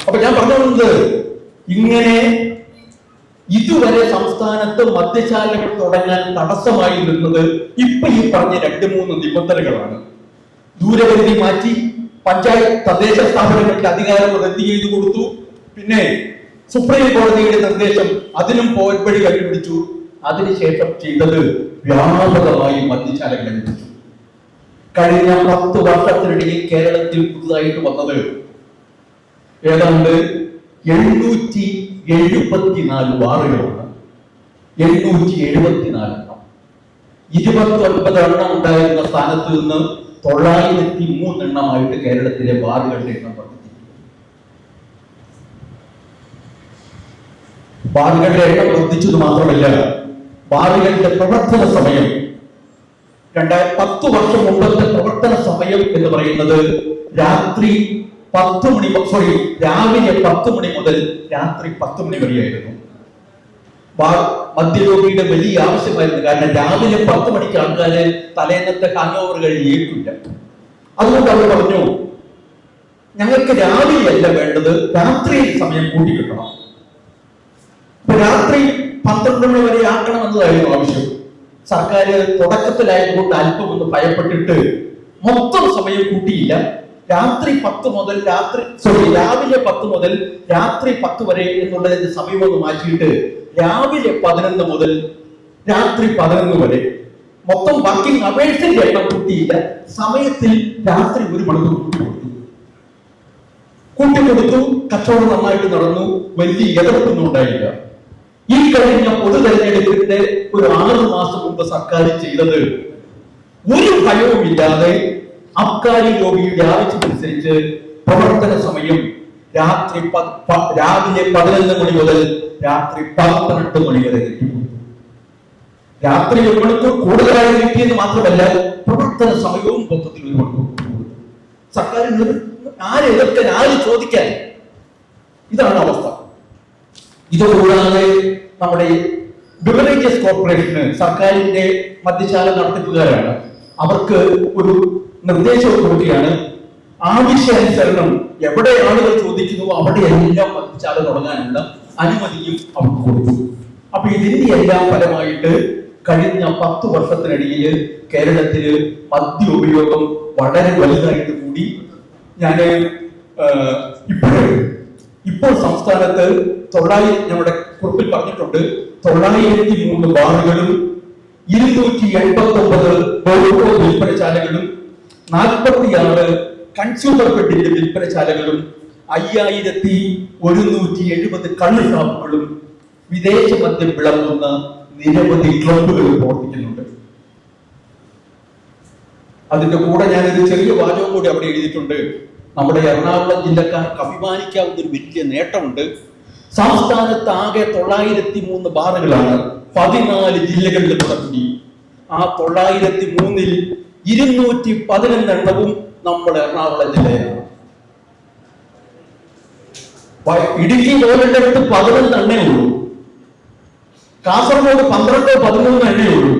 Speaker 1: അപ്പൊ ഞാൻ പറഞ്ഞത്, ഇങ്ങനെ ഇതുവരെ സംസ്ഥാനത്ത് മദ്യശാലകൾ തുടങ്ങാൻ തടസ്സമായി നിന്നത് ഇപ്പൊ ഈ പറഞ്ഞ 2-3 നിബന്ധനകളാണ്. ദൂരപരിധി മാറ്റി, പഞ്ചായത്ത് തദ്ദേശ സ്ഥാപനങ്ങൾക്ക് അധികാരം റദ്ദ് ചെയ്തു കൊടുത്തു. പിന്നെ സുപ്രീം കോടതിയുടെ നിർദ്ദേശം, അതിനും പോർവഴി കണ്ടുപിടിച്ചു. അതിനുശേഷം ചെയ്തത് വ്യാപകമായി മദ്യശാലകൾ അനുവദിച്ചു. കഴിഞ്ഞ 10 വർഷത്തിനിടയിൽ കേരളത്തിൽ പുതുതായിട്ട് വന്നത് ഏതാണ്ട് 874 ബാറുകളാണ്. 874 എണ്ണം. 29 എണ്ണം ഉണ്ടായിരുന്ന സ്ഥാനത്ത് നിന്ന് 903 എണ്ണമായിട്ട് കേരളത്തിലെ ബാറുകളുടെ എണ്ണം വർദ്ധിച്ചിരിക്കുന്നു. ബാറുകളുടെ എണ്ണം വർദ്ധിച്ചത് മാത്രമല്ല, ബാറുകളുടെ പ്രവർത്തന സമയം 10 വർഷം മുമ്പത്തെ പ്രവർത്തന സമയം എന്ന് പറയുന്നത് രാവിലെ 10 മണി മുതൽ രാത്രി 10 മണി വരെയായിരുന്നു. മദ്യരോഗിയുടെ വലിയ ആവശ്യമായിരുന്നു. കാരണം രാവിലെ 10 മണിക്ക് ആൾക്കാര് തലേന്നത്തെ ഹാങ് ഓവറുകൾ ഏൽക്കില്ല. അതുകൊണ്ട് അവർ പറഞ്ഞു, ഞങ്ങൾക്ക് രാവിലെയല്ല വേണ്ടത്, രാത്രിയിൽ സമയം കൂട്ടിക്കിട്ടണം. അപ്പൊ രാത്രി 12 മണി വരെ ആക്കണമെന്നതായിരുന്നു ആവശ്യം. സർക്കാർ തുടക്കത്തിലായതുകൊണ്ട് അല്പം ഒന്ന് ഭയപ്പെട്ടിട്ട് മൊത്തം സമയം കൂട്ടിയില്ല. രാവിലെ 10 മുതൽ രാത്രി 10 വരെ എന്നുള്ളതിന്റെ സമയം ഒന്ന് മാറ്റിയിട്ട് രാവിലെ 11 മുതൽ രാത്രി 11 വരെ, മൊത്തം വർക്കിംഗ് അവേഴ്സിന്റെ എണ്ണം കൂട്ടിയില്ല. സമയത്തിൽ രാത്രി 1 മണിക്കൂർ കൂട്ടിക്കൊടുത്തു. കച്ചവടം നന്നായിട്ട് നടന്നു, വലിയ എതിർപ്പൊന്നും ഉണ്ടായില്ല. ഈ കഴിഞ്ഞ പൊതു തെരഞ്ഞെടുപ്പിന്റെ ഒരു 6 മാസം മുമ്പ് സർക്കാർ ചെയ്തത്, ഒരു ഭയവുമില്ലാതെ അബ്കാരി ലോബിയുടെ ആവശ്യമനുസരിച്ച് പ്രവർത്തന സമയം രാവിലെ 11 മണി മുതൽ രാത്രി 12 മണി വരെ നീട്ടിക്കൊടുത്തു. രാത്രി 1 മണിക്കൂർ കൂടുതലായി നീട്ടിയെന്ന് മാത്രമല്ല, പ്രവർത്തന സമയവും മൊത്തത്തിൽ 1 മണിക്കൂർ. സർക്കാരിന് ആര് എതിർക്കാൻ, ആര് ചോദിക്കാൻ? ഇതാണ് അവസ്ഥ. ഇതുകൂടാതെ നമ്മുടെ ബിവറേജസ് കോർപ്പറേഷന്, സർക്കാരിന്റെ മദ്യശാല നടത്തിപ്പുകാരാണ്, അവർക്ക് ഒരു നിർദ്ദേശം കൊടുക്കുകയാണ്. ആവശ്യാനുസരണം എവിടെ ആളുകൾ ചോദിക്കുന്നു അവിടെ എല്ലാം മദ്യശാല തുടങ്ങാനുള്ള അനുമതിയും അവർക്ക് കൊടുത്തു. അപ്പൊ ഇതിന്റെ എല്ലാം ഫലമായിട്ട് കഴിഞ്ഞ 10 വർഷത്തിനിടയിൽ കേരളത്തില് മദ്യ ഉപയോഗം വളരെ വലുതായിട്ട് കൂടി. ഞാന് ഇപ്പോൾ സംസ്ഥാനത്ത് നമ്മുടെ കുറിപ്പിൽ പറഞ്ഞിട്ടുണ്ട്, 903 ബാറുകളും 289 വിൽപ്പനശാലകളും 46 കൺസ്യൂമർ ഫെഡിന്റെ വിൽപ്പനശാലകളും 5170 കള്ള് ഷാപ്പുകളും വിദേശ മദ്യം വിളമ്പുന്ന നിരവധി ക്ലബുകൾ പ്രവർത്തിക്കുന്നുണ്ട്. അതിന്റെ കൂടെ ഞാനൊരു ചെറിയ വാചകം കൂടി അവിടെ എഴുതിയിട്ടുണ്ട്. നമ്മുടെ എറണാകുളം ജില്ലക്കാർക്ക് അഭിമാനിക്കാവുന്ന ഒരു വലിയ നേട്ടമുണ്ട്. സംസ്ഥാനത്ത് ആകെ 903 ബാറുകളാണ് 14 ജില്ലകളിൽ തുടങ്ങി. ആ 903-ൽ 211 എണ്ണവും നമ്മുടെ എറണാകുളം ജില്ലയിലാണ്. ഇടുക്കി പോലുള്ള 11 എണ്ണേ ഉള്ളൂ, കാസർഗോഡ് 12-13 എണ്ണേ ഉള്ളൂ.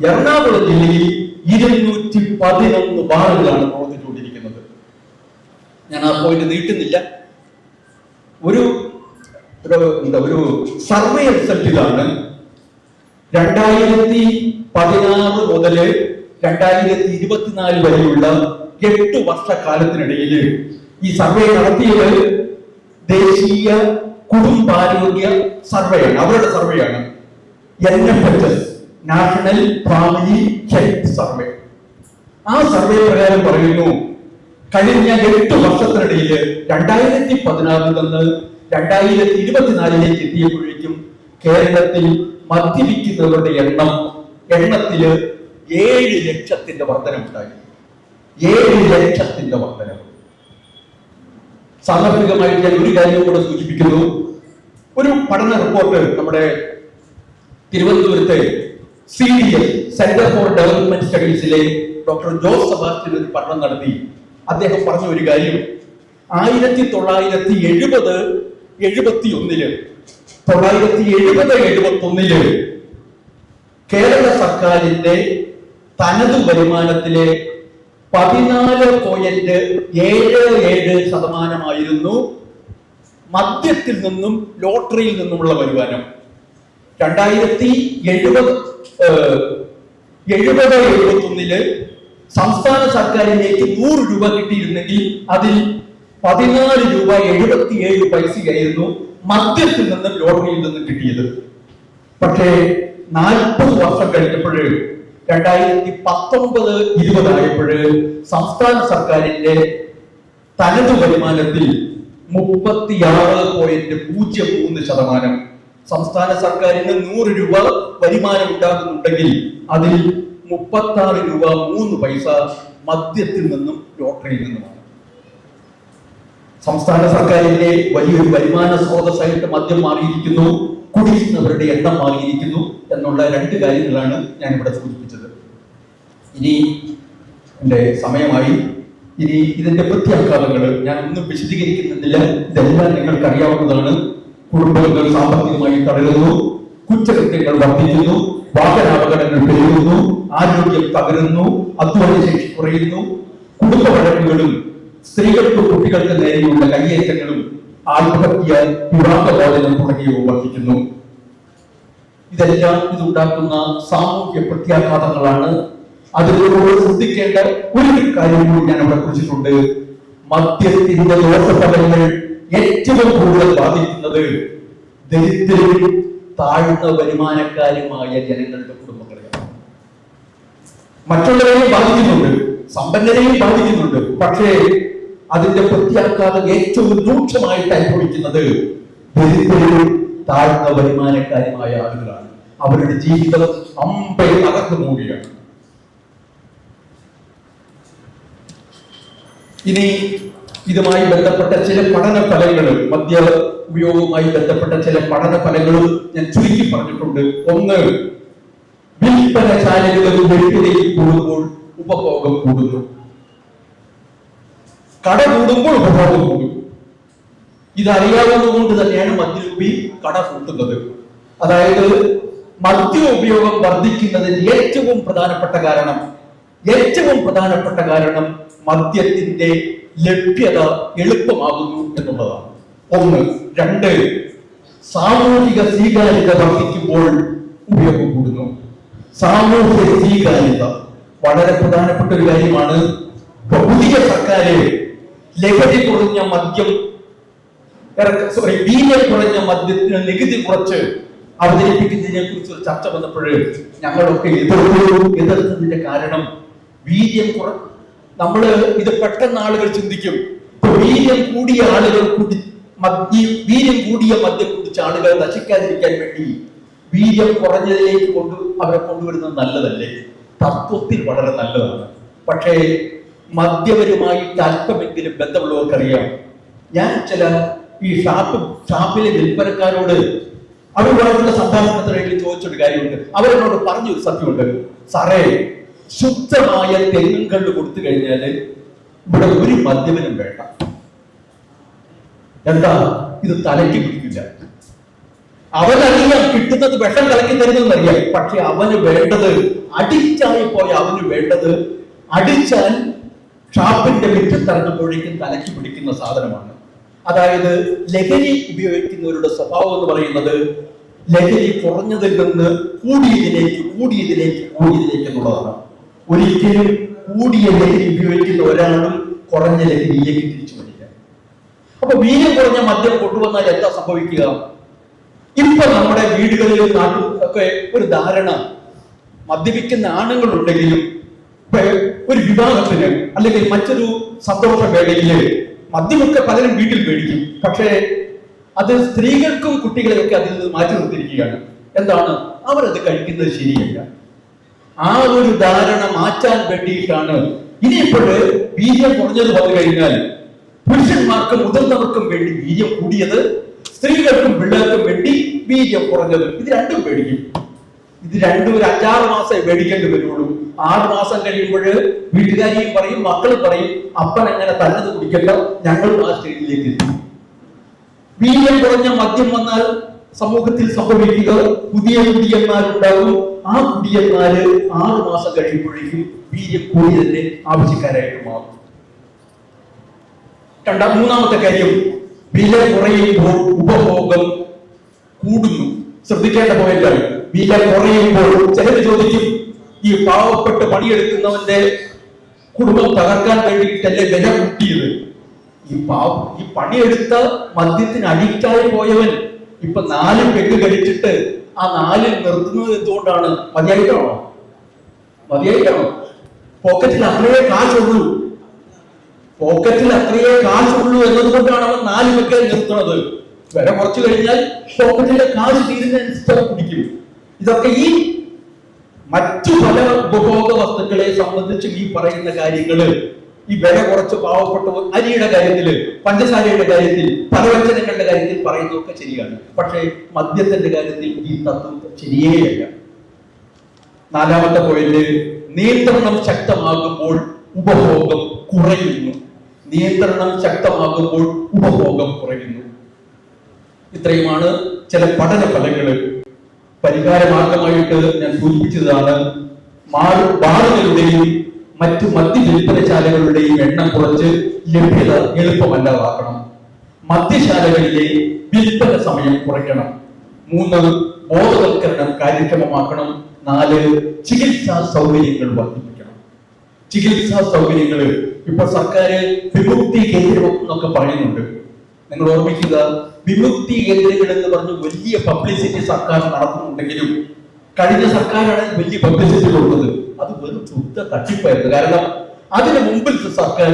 Speaker 1: എറണാകുളം ജില്ലയിൽ 211 ബാറുകളാണ് പ്രവർത്തിച്ചുകൊണ്ടിരിക്കുന്നത്. ഞാൻ ആ പോയിന്റ് നീട്ടുന്നില്ല. ഒരു സർവേ റിസൾട്ടിലാണ് 2016 മുതൽ 2024 വരെയുള്ള 8 വർഷക്കാലത്തിനിടയിൽ ഈ സർവേ നടത്തിയത് ദേശീയ കുടുംബാരോഗ്യ സർവേയാണ്, അവരുടെ സർവേയാണ്. NFHS, national family health survey. ആ സർവേ പ്രകാരം പറയുന്നു, കഴിഞ്ഞ 8 വർഷത്തിനിടയിൽ 2016 നിന്ന് 2024 എത്തിയപ്പോഴേക്കും കേരളത്തിൽ മദ്യപിക്കുന്നവരുടെ എണ്ണത്തില് 7 ലക്ഷത്തിന്റെ വർധനമുണ്ടായി. 7 ലക്ഷത്തിന്റെ വർധനം. സാമ്പത്തികമായിട്ട് ഞാൻ ഒരു കാര്യം കൂടെ സൂചിപ്പിക്കുന്നു. ഒരു പഠന റിപ്പോർട്ട് നമ്മുടെ തിരുവനന്തപുരത്തെ CDS, സെന്റർ ഫോർ ഡെവലപ്മെന്റ് സ്റ്റഡീസിലെ ഡോക്ടർ ജോസ് സെബാസ്റ്റ്യൻ ഒരു പഠനം നടത്തി. അദ്ദേഹം പറഞ്ഞ ഒരു കാര്യം, 1970-71 കേരള സർക്കാരിന്റെ തനതു വരുമാനത്തിലെ 14.77% മദ്യത്തിൽ നിന്നും ലോട്ടറിയിൽ നിന്നുമുള്ള വരുമാനം. 1970-71 സംസ്ഥാന സർക്കാരിലേക്ക് 100 രൂപ കിട്ടിയിരുന്നെങ്കിൽ അതിൽ 14 രൂപ 77 പൈസയായിരുന്നു മദ്യത്തിൽ നിന്നും ലോട്ടറിയിൽ നിന്നും കിട്ടിയത്. പക്ഷേ 40 വർഷം കഴിഞ്ഞപ്പോൾ 2019-20 ആയപ്പോൾ സംസ്ഥാന സർക്കാരിന്റെ തനതു വരുമാനത്തിൽ 36.03%. സംസ്ഥാന സർക്കാരിന് 100 രൂപ വരുമാനം ഉണ്ടാകുന്നുണ്ടെങ്കിൽ അതിൽ 36 രൂപ 3 പൈസ മദ്യത്തിൽ നിന്നും ലോട്ടറിയിൽ നിന്നുമാണ്. സംസ്ഥാന സർക്കാരിന്റെ വലിയൊരു വരുമാന സ്രോതസ്സായിട്ട് മദ്യം മാറിയിരിക്കുന്നു, കുടിക്കുന്നവരുടെ എണ്ണം മാറിയിരിക്കുന്നു എന്നുള്ള 2 കാര്യങ്ങളാണ് ഞാൻ ഇവിടെ സൂചിപ്പിച്ചത്. ഇനി എന്റെ സമയമായി. ഇനി ഇതിന്റെ പ്രത്യാഘാതങ്ങൾ ഞാൻ ഒന്നും വിശദീകരിക്കുന്നില്ല, ഇതെല്ലാം നിങ്ങൾക്ക് അറിയാവുന്നതാണ്. കുടുംബങ്ങൾ സാമ്പത്തികമായി തടയുന്നു, കുറ്റകൃത്യങ്ങൾ വർദ്ധിക്കുന്നു, വാഹനാപകടങ്ങൾ പെരുകുന്നു, ആരോഗ്യം തകരുന്നു, അധ്വാനശേഷി കുറയുന്നു, കുടുംബ വഴക്കുകളും സ്ത്രീകൾക്കും കുട്ടികൾക്ക് നേരെയുള്ള കയ്യേറ്റങ്ങളും ആത്മഹത്യ, വിവാഹബോധനം തുടങ്ങിയവ വർദ്ധിക്കുന്നു. ഇതെല്ലാം ഇതുണ്ടാക്കുന്ന സാമൂഹ്യ പ്രത്യാഘാതങ്ങളാണ്. അതിലൂടെ ശ്രദ്ധിക്കേണ്ട ഒരു കാര്യം കൂടി ഞാൻ അവിടെ കുറിച്ചിട്ടുണ്ട്. മദ്യത്തിന്റെ ദോഷഫലങ്ങൾ ഏറ്റവും കൂടുതൽ ബാധിക്കുന്നത് ദരിദ്രരും താഴ്ന്ന വരുമാനക്കാരുമായ ജനങ്ങളുടെ കുടുംബങ്ങളെയാണ്. മറ്റുള്ളവരെയും ബാധിക്കുന്നുണ്ട്, സമ്പന്നരെയും ബാധിക്കുന്നുണ്ട്. പക്ഷേ അതിന്റെ പ്രത്യാഘാതം ഏറ്റവും രൂക്ഷമായിട്ട് അനുഭവിക്കുന്നത് ദരിദ്രരും താഴ്ന്ന വരുമാനക്കാരുമായ ആളുകളാണ്. അവരുടെ ജീവിതം അമ്പെ തകർന്നു മൂടിയാണ്. ഇനി ഇതുമായി ബന്ധപ്പെട്ട ചില പഠന ഫലങ്ങൾ, മദ്യ ഉപയോഗവുമായി ബന്ധപ്പെട്ട ചില പഠന ഫലങ്ങളും ഞാൻ ചുരുക്കി പറഞ്ഞിട്ടുണ്ട്. ഒന്ന്, വിൽപ്പനശാലകളിൽ ലഭ്യതയിൽ കൂടുമ്പോൾ ഉപഭോഗം കൂടുന്നു. കട കൂടുമ്പോൾ ഉപഭോഗം കൂടും. ഇതറിയാവുന്നതുകൊണ്ട് തന്നെയാണ് മദ്യരൂപി കട കൂട്ടുന്നത്. അതായത് മദ്യ ഉപയോഗം വർദ്ധിക്കുന്നതിന് ഏറ്റവും പ്രധാനപ്പെട്ട കാരണം മദ്യത്തിന്റെ ലഭ്യത എളുപ്പമാകുന്നു എന്നുള്ളതാണ്. ഒന്ന്. രണ്ട്, സാമൂഹിക സ്വീകാര്യത വർദ്ധിക്കുമ്പോൾ ഉപയോഗം കൂടുന്നു. സാമൂഹിക സ്വീകാര്യത വളരെ പ്രധാനപ്പെട്ട ഒരു കാര്യമാണ്. പുതിയ സർക്കാര് ലഹരി കുറഞ്ഞ മദ്യം വീര്യം കുറഞ്ഞ മദ്യത്തിന് നികുതി കുറച്ച് അവതരിപ്പിക്കുന്നതിനെ കുറിച്ച് ഒരു ചർച്ച വന്നപ്പോൾ ഞങ്ങളൊക്കെ എതിർത്തതിന്റെ കാരണം വീര്യം നമ്മള് ഇത് പെട്ടെന്ന് ആളുകൾ ചിന്തിക്കും, വീര്യം കൂടിയ മദ്യം കുടിച്ച ആളുകൾ നശിക്കാതിരിക്കാൻ വേണ്ടി വീര്യം കുറഞ്ഞതിലേക്ക് അവരെ കൊണ്ടുവരുന്നത് നല്ലതല്ലേ? തത്വത്തിൽ വളരെ നല്ലതാണ്. പക്ഷേ മദ്യപരുമായിട്ട് അല്പമെങ്കിലും ബന്ധമുള്ളവർക്കറിയാം. ഞാൻ ചില ഈ ഷാപ്പിലെ വിൽപ്പനക്കാരോട് അവരുമായിട്ടുള്ള സംഭാഷണത്തിനായിട്ട് ചോദിച്ചൊരു കാര്യമുണ്ട്. അവരെന്നോട് പറഞ്ഞൊരു സത്യമുണ്ട്. സാറേ, ശുദ്ധമായ തെങ്ങും കണ്ട് കൊടുത്തു കഴിഞ്ഞാല് ഇവിടെ ഒരു മദ്യപനും വേണ്ട. എന്താ? ഇത് തലയ്ക്ക് പിടിക്കില്ല. അവനറിയാം കിട്ടുന്നത് വിഷം കലക്കി തരുന്നറിയാം. പക്ഷെ അവന് വേണ്ടത്, അഡിക്റ്റായി പോയ അവന് വേണ്ടത്, അടിച്ചാൽ ഷാപ്പിന്റെ മുറ്റത്തിറങ്ങുമ്പോഴേക്കും തലയ്ക്ക് പിടിക്കുന്ന സാധനമാണ്. അതായത് ലഹരി ഉപയോഗിക്കുന്നവരുടെ സ്വഭാവം എന്ന് പറയുന്നത് ലഹരി കുറഞ്ഞതിൽ നിന്ന് കൂടിയതിലേക്ക് എന്നുള്ളതാണ്. ഒരിക്കലും കൂടിയ ലഹരി ഉപയോഗിക്കുന്ന ഒരാളും കുറഞ്ഞ ലഹരിയിലേക്ക് തിരിച്ചു വരില്ല. അപ്പൊ വീര്യം കുറഞ്ഞ മദ്യം കൊണ്ടുവന്നാൽ എന്താ സംഭവിക്കുക? ഇപ്പൊ നമ്മുടെ വീടുകളിലും നാട്ടിലൊക്കെ ഒരു ധാരണ, മദ്യപിക്കുന്ന ആണുങ്ങളുണ്ടെങ്കിലും ഒരു വിവാഹത്തിന് അല്ലെങ്കിൽ മറ്റൊരു സന്തോഷ വേളയില് മദ്യമൊക്കെ പലരും വീട്ടിൽ മേടിക്കും. പക്ഷേ അത് സ്ത്രീകൾക്കും കുട്ടികളെയൊക്കെ അതിൽ നിന്ന് മാറ്റി നിർത്തിയിരിക്കുകയാണ്. എന്താണ്? അവരത് കഴിക്കുന്നത് ശരിയല്ല. ആ ഒരു ധാരണ മാറ്റാൻ വേണ്ടിയിട്ടാണ് ഇനിയിപ്പോഴ് വീര്യം കുറഞ്ഞത് വന്നു കഴിഞ്ഞാൽ പുരുഷന്മാർക്കും മുതിർന്നവർക്കും വേണ്ടി വീര്യം കൂടിയത്, സ്ത്രീകൾക്കും പിള്ളേർക്കും വേണ്ടി വീര്യം കുറഞ്ഞത്. ഇത് രണ്ടും മേടിക്കും. ഇത് രണ്ടും ഒരു 5-6 മാസം മേടിക്കേണ്ടി വരുള്ളൂ. 6 മാസം കഴിയുമ്പോൾ വീട്ടുകാരിയും പറയും, മക്കളും പറയും, അപ്പൻ എങ്ങനെ തന്നത് കുടിക്കല്ല, ഞങ്ങൾ ആ സ്റ്റേജിലേക്ക് എത്തും. വീര്യം കുറഞ്ഞ മദ്യം വന്നാൽ സമൂഹത്തിൽ സംഭവിക്കുക, പുതിയ കുടിയന്മാരുണ്ടാകും. ആ കുടിയന്മാര് 6 മാസം കഴിയുമ്പോഴേക്കും വീര്യം കൂടിയതിന്റെ ആവശ്യക്കാരായിട്ട് മാറും. മൂന്നാമത്തെ കാര്യം, വില കുറയുമ്പോൾ ഉപഭോഗം കൂടുന്നു. ശ്രദ്ധിക്കേണ്ട പോയിന്റാണ്. വില കുറയുമ്പോൾ ചിലർ ചോദിക്കും, ഈ പാവപ്പെട്ട് പണിയെടുക്കുന്നവന്റെ കുടുംബം തകർക്കാൻ വേണ്ടിയിട്ടല്ലേ വില കൂട്ടിയത്? ഈ പണിയെടുത്ത മദ്യത്തിന് അഡിക്റ്റായി പോയവൻ ഇപ്പൊ 4 പെഗ് കഴിച്ചിട്ട് ആ 4 നിർത്തുന്നത് എന്തുകൊണ്ടാണ്? മതിയായിട്ടാണോ? പോക്കറ്റിൽ അത്രയേ കാശുള്ളൂ എന്നതുകൊണ്ടാണ് അവൻ 4 പെഗ് നിർത്തുന്നത്. വില കുറച്ചു കഴിഞ്ഞാൽ പോക്കറ്റിലെ കാശ് തീരുന്നതനുസരിച്ച് കുടിക്കും. ഇതൊക്കെ ഈ മറ്റു പല ഉപഭോഗ വസ്തുക്കളെ സംബന്ധിച്ച് ഈ പറയുന്ന കാര്യങ്ങള്, ഈ വില കുറച്ച് പാവപ്പെട്ട അരിയുടെ കാര്യത്തില്, പഞ്ചസാരയുടെ കാര്യത്തിൽ, പലവ്യഞ്ജനങ്ങളുടെ കാര്യത്തിൽ പറയുന്നതൊക്കെ ശരിയാണ്. പക്ഷേ മദ്യത്തിന്റെ കാര്യത്തിൽ ഈ തത്വം ശരിയേയല്ല. 4ാമത്തെ പോയിന്റ്, നിയന്ത്രണം ശക്തമാകുമ്പോൾ ഉപഭോഗം കുറയുന്നു. ഇത്രയുമാണ് ചില പഠന ഫലങ്ങൾ. പരിഹാര മാർഗമായിട്ട് ഞാൻ സൂചിപ്പിച്ചതാണ് ബാറുകളുടെയും മറ്റു മദ്യ വിൽപ്പനശാലകളുടെയും എണ്ണം കുറച്ച് ലഭ്യത എളുപ്പമല്ലാതാക്കണം. മദ്യശാലകളിലെ വിൽപ്പന സമയം കുറയ്ക്കണം. 3, ബോധവൽക്കരണം കാര്യക്ഷമമാക്കണം. 4, ചികിത്സാ സൗകര്യങ്ങൾ വർദ്ധിപ്പിക്കണം. ചികിത്സാ സൗകര്യങ്ങൾ ഇപ്പൊ സർക്കാർ വിമുക്തി കേന്ദ്രം എന്നൊക്കെ പറയുന്നുണ്ട്. നിങ്ങൾ ഓർമ്മിക്കുക, വിമുക്തി കേന്ദ്രങ്ങൾ എന്ന് പറഞ്ഞ് വലിയ പബ്ലിസിറ്റി സർക്കാർ നടത്തുന്നുണ്ടെങ്കിലും കഴിഞ്ഞ സർക്കാരാണ് വലിയ പബ്ലിസിറ്റി കൊടുത്തത്. അത് വെറും ശുദ്ധ തട്ടിപ്പായിരുന്നു. കാരണം അതിന് മുമ്പിലത്തെ സർക്കാർ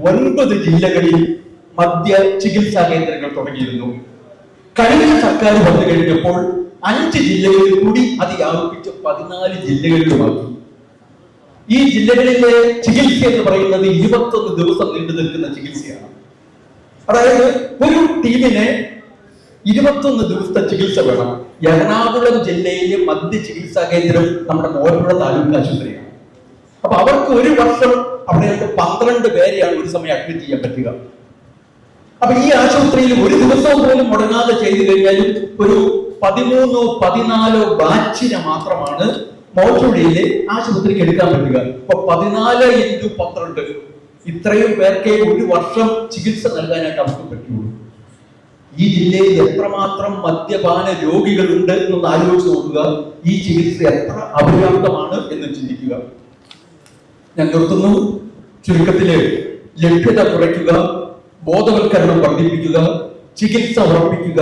Speaker 1: 9 ജില്ലകളിൽ മദ്യ ചികിത്സാ കേന്ദ്രങ്ങൾ തുടങ്ങിയിരുന്നു. കഴിഞ്ഞ സർക്കാർ വന്നു കഴിഞ്ഞപ്പോൾ 5 ജില്ലകളിൽ കൂടി അത് വ്യാപിപ്പിച്ച് 14 ജില്ലകളിലുമാക്കി. ഈ ജില്ലകളിലെ ചികിത്സ എന്ന് പറയുന്നത് 21 ദിവസം നീണ്ടു നിൽക്കുന്ന ചികിത്സയാണ്. അതായത് ഒരു ടീമിന് 21 ദിവസത്തെ ചികിത്സ വേണം. എറണാകുളം ജില്ലയിലെ മദ്യ ചികിത്സാ കേന്ദ്രം നമ്മുടെ മോർപ്പുഴ താലൂക്ക് ആശുപത്രിയാണ്. അപ്പൊ അവർക്ക് ഒരു വർഷം അവിടെ 12 പേരെയാണ് ഒരു സമയം അഡ്മിറ്റ് ചെയ്യാൻ പറ്റുക. അപ്പൊ ഈ ആശുപത്രിയിൽ ഒരു ദിവസം പോലും മുടങ്ങാതെ ചെയ്തു കഴിഞ്ഞാലും ഒരു 13-14 ബാച്ചിനെ മാത്രമാണ് മോർപ്പുഴയിലെ ആശുപത്രിക്ക് എടുക്കാൻ പറ്റുക. അപ്പൊ 14 × 12 ഇത്രയും പേർക്ക് ഒരു വർഷം ചികിത്സ നൽകാനായിട്ട് അവർക്ക് പറ്റുള്ളൂ. ഈ ജില്ലയിൽ എത്രമാത്രം മദ്യപാന രോഗികളുണ്ട് എന്നൊന്ന് ആലോചിച്ച് നോക്കുക. ഈ ചികിത്സ എത്ര അപര്യാപ്തമാണ് എന്ന് ചിന്തിക്കുക. ഞാൻ നിർത്തുന്നു. ചുരുക്കത്തില് ലഭ്യത കുറയ്ക്കുക, ബോധവൽക്കരണം വർദ്ധിപ്പിക്കുക, ചികിത്സ ഉറപ്പിക്കുക,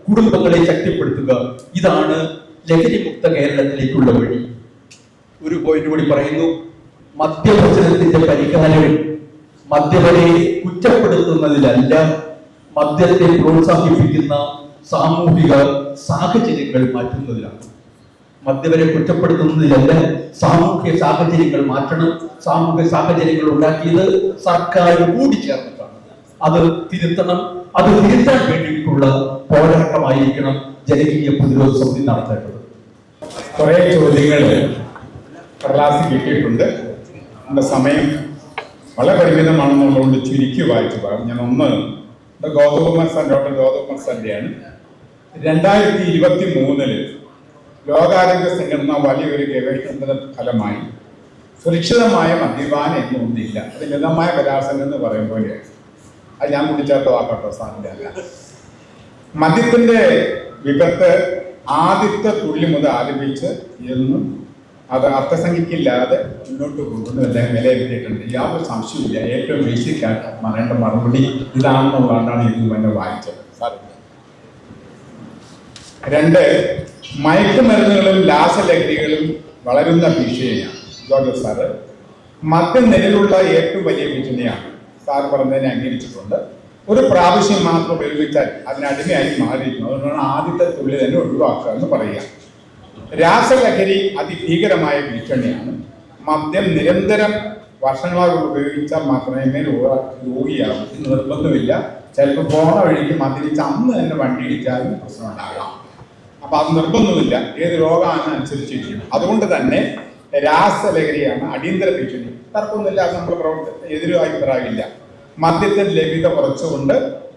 Speaker 1: കുടുംബങ്ങളെ ശക്തിപ്പെടുത്തുക. ഇതാണ് ലഹരിമുക്ത കേരളത്തിലേക്കുള്ള വഴി. ഒരു പോയിന്റ് കൂടി പറയുന്നു. മദ്യപ്രശ്നത്തിന്റെ പരിഹാരം മദ്യപരെ കുറ്റപ്പെടുത്തുന്നതിലല്ല, മദ്യത്തെ പ്രോത്സാഹിപ്പിക്കുന്ന സാമൂഹിക സാഹചര്യങ്ങൾ മാറ്റുന്നതിലാണ്. മദ്യപരെ കുറ്റപ്പെടുത്തുന്നതിലല്ല, സാമൂഹ്യ സാഹചര്യങ്ങൾ മാറ്റണം. സാമൂഹ്യ സാഹചര്യങ്ങൾ ഉണ്ടാക്കിയത് സർക്കാർ കൂടി ചേർന്നിട്ടാണ്. അത് തിരുത്തണം. അത് തിരുത്താൻ വേണ്ടിയിട്ടുള്ള പോരാട്ടമായിരിക്കണം ജനകീയ പ്രതിരോധ സമിതി നടത്തേണ്ടത്.
Speaker 2: കുറെ ചോദ്യങ്ങൾ കടലാസിൽ കിട്ടിയിട്ടുണ്ട്. നമ്മുടെ സമയം വളരെ പരിമിതമാണെന്നുള്ളതുകൊണ്ട് ചുരുക്കി വായിച്ചു പറയാം. ഞാൻ ഒന്ന് ഗൗതമകുമാർ സാർ, ഡോക്ടർ ഗൗതമകുമാർ സാറിൻ്റെയാണ്. 2023 ലോകാരോഗ്യ സംഘടന വലിയൊരു ഗവേഷണത്തിന്റെ ഫലമായി സുരക്ഷിതമായ മദ്യപാനം എന്നൊന്നില്ല. അത് ലളിതമായ ബലാത്സംഗം എന്ന് പറയും പോലെയാണ്. അത് ഞാൻ കുടിച്ചാത്ത വാക്കട്ടോ സാറിൻ്റെ അല്ല. മദ്യത്തിന്റെ വിപത്ത് ആദ്യത്തെ തുള്ളി മുതൽ ആരംഭിച്ച് എന്നും അത് അർത്ഥസംഖ്യക്കില്ലാതെ മുന്നോട്ട് കൊണ്ടുവന്ന് എല്ലാം വിലയിരുത്തിയിട്ടുണ്ട്. യാതൊരു സംശയമില്ല. ഏറ്റവും ബേസിക്കായിട്ട് പറയേണ്ട മറുപടി ഇതാണെന്നുള്ളതാണ് ഇത് തന്നെ വായിച്ചത്. സാർ 2, മയക്കുമരുന്നുകളും രാസലഹരികളും വളരുന്ന ഭീഷണിയാണ്. ജോർജ് സാറ് മദ്യം നിലവിലുള്ള ഏറ്റവും വലിയ ഭീഷണിയാണ്. സാർ പറഞ്ഞതിനെ അംഗീകരിച്ചിട്ടുണ്ട്. ഒരു പ്രാവശ്യം മാത്രം ഉപയോഗിച്ചാൽ അതിനടിമയായി മാറിയിരിക്കുന്നു. അതുകൊണ്ടാണ് ആദ്യത്തെ തുള്ളി തന്നെ ഒഴിവാക്കുക എന്ന് പറയുക. രാസലഹരി അതിഭീകരമായ ഭീഷണിയാണ്. മദ്യം നിരന്തരം വർഷങ്ങളായി ഉപയോഗിച്ചാൽ മാത്രമേ രോഗിയാകും എന്ന് നിർബന്ധമില്ല. ചിലപ്പോൾ പോണ വഴിക്ക് മദ്യപിച്ച് അന്ന് തന്നെ വണ്ടി ഇടിച്ചാലും പ്രശ്നമുണ്ടാകാം. അപ്പൊ അത് നിർബന്ധമില്ല. ഏത് രോഗാനുസരിച്ചിരിക്കും. അതുകൊണ്ട് തന്നെ രാസലഹരിയാണ് അടിയന്തര ഭീഷണി. തർക്കമൊന്നുമില്ല. നമ്മൾ എതിരും അഭിപ്രായമില്ല. മദ്യത്തിന്റെ ലഭ്യത കുറച്ചുകൊണ്ട്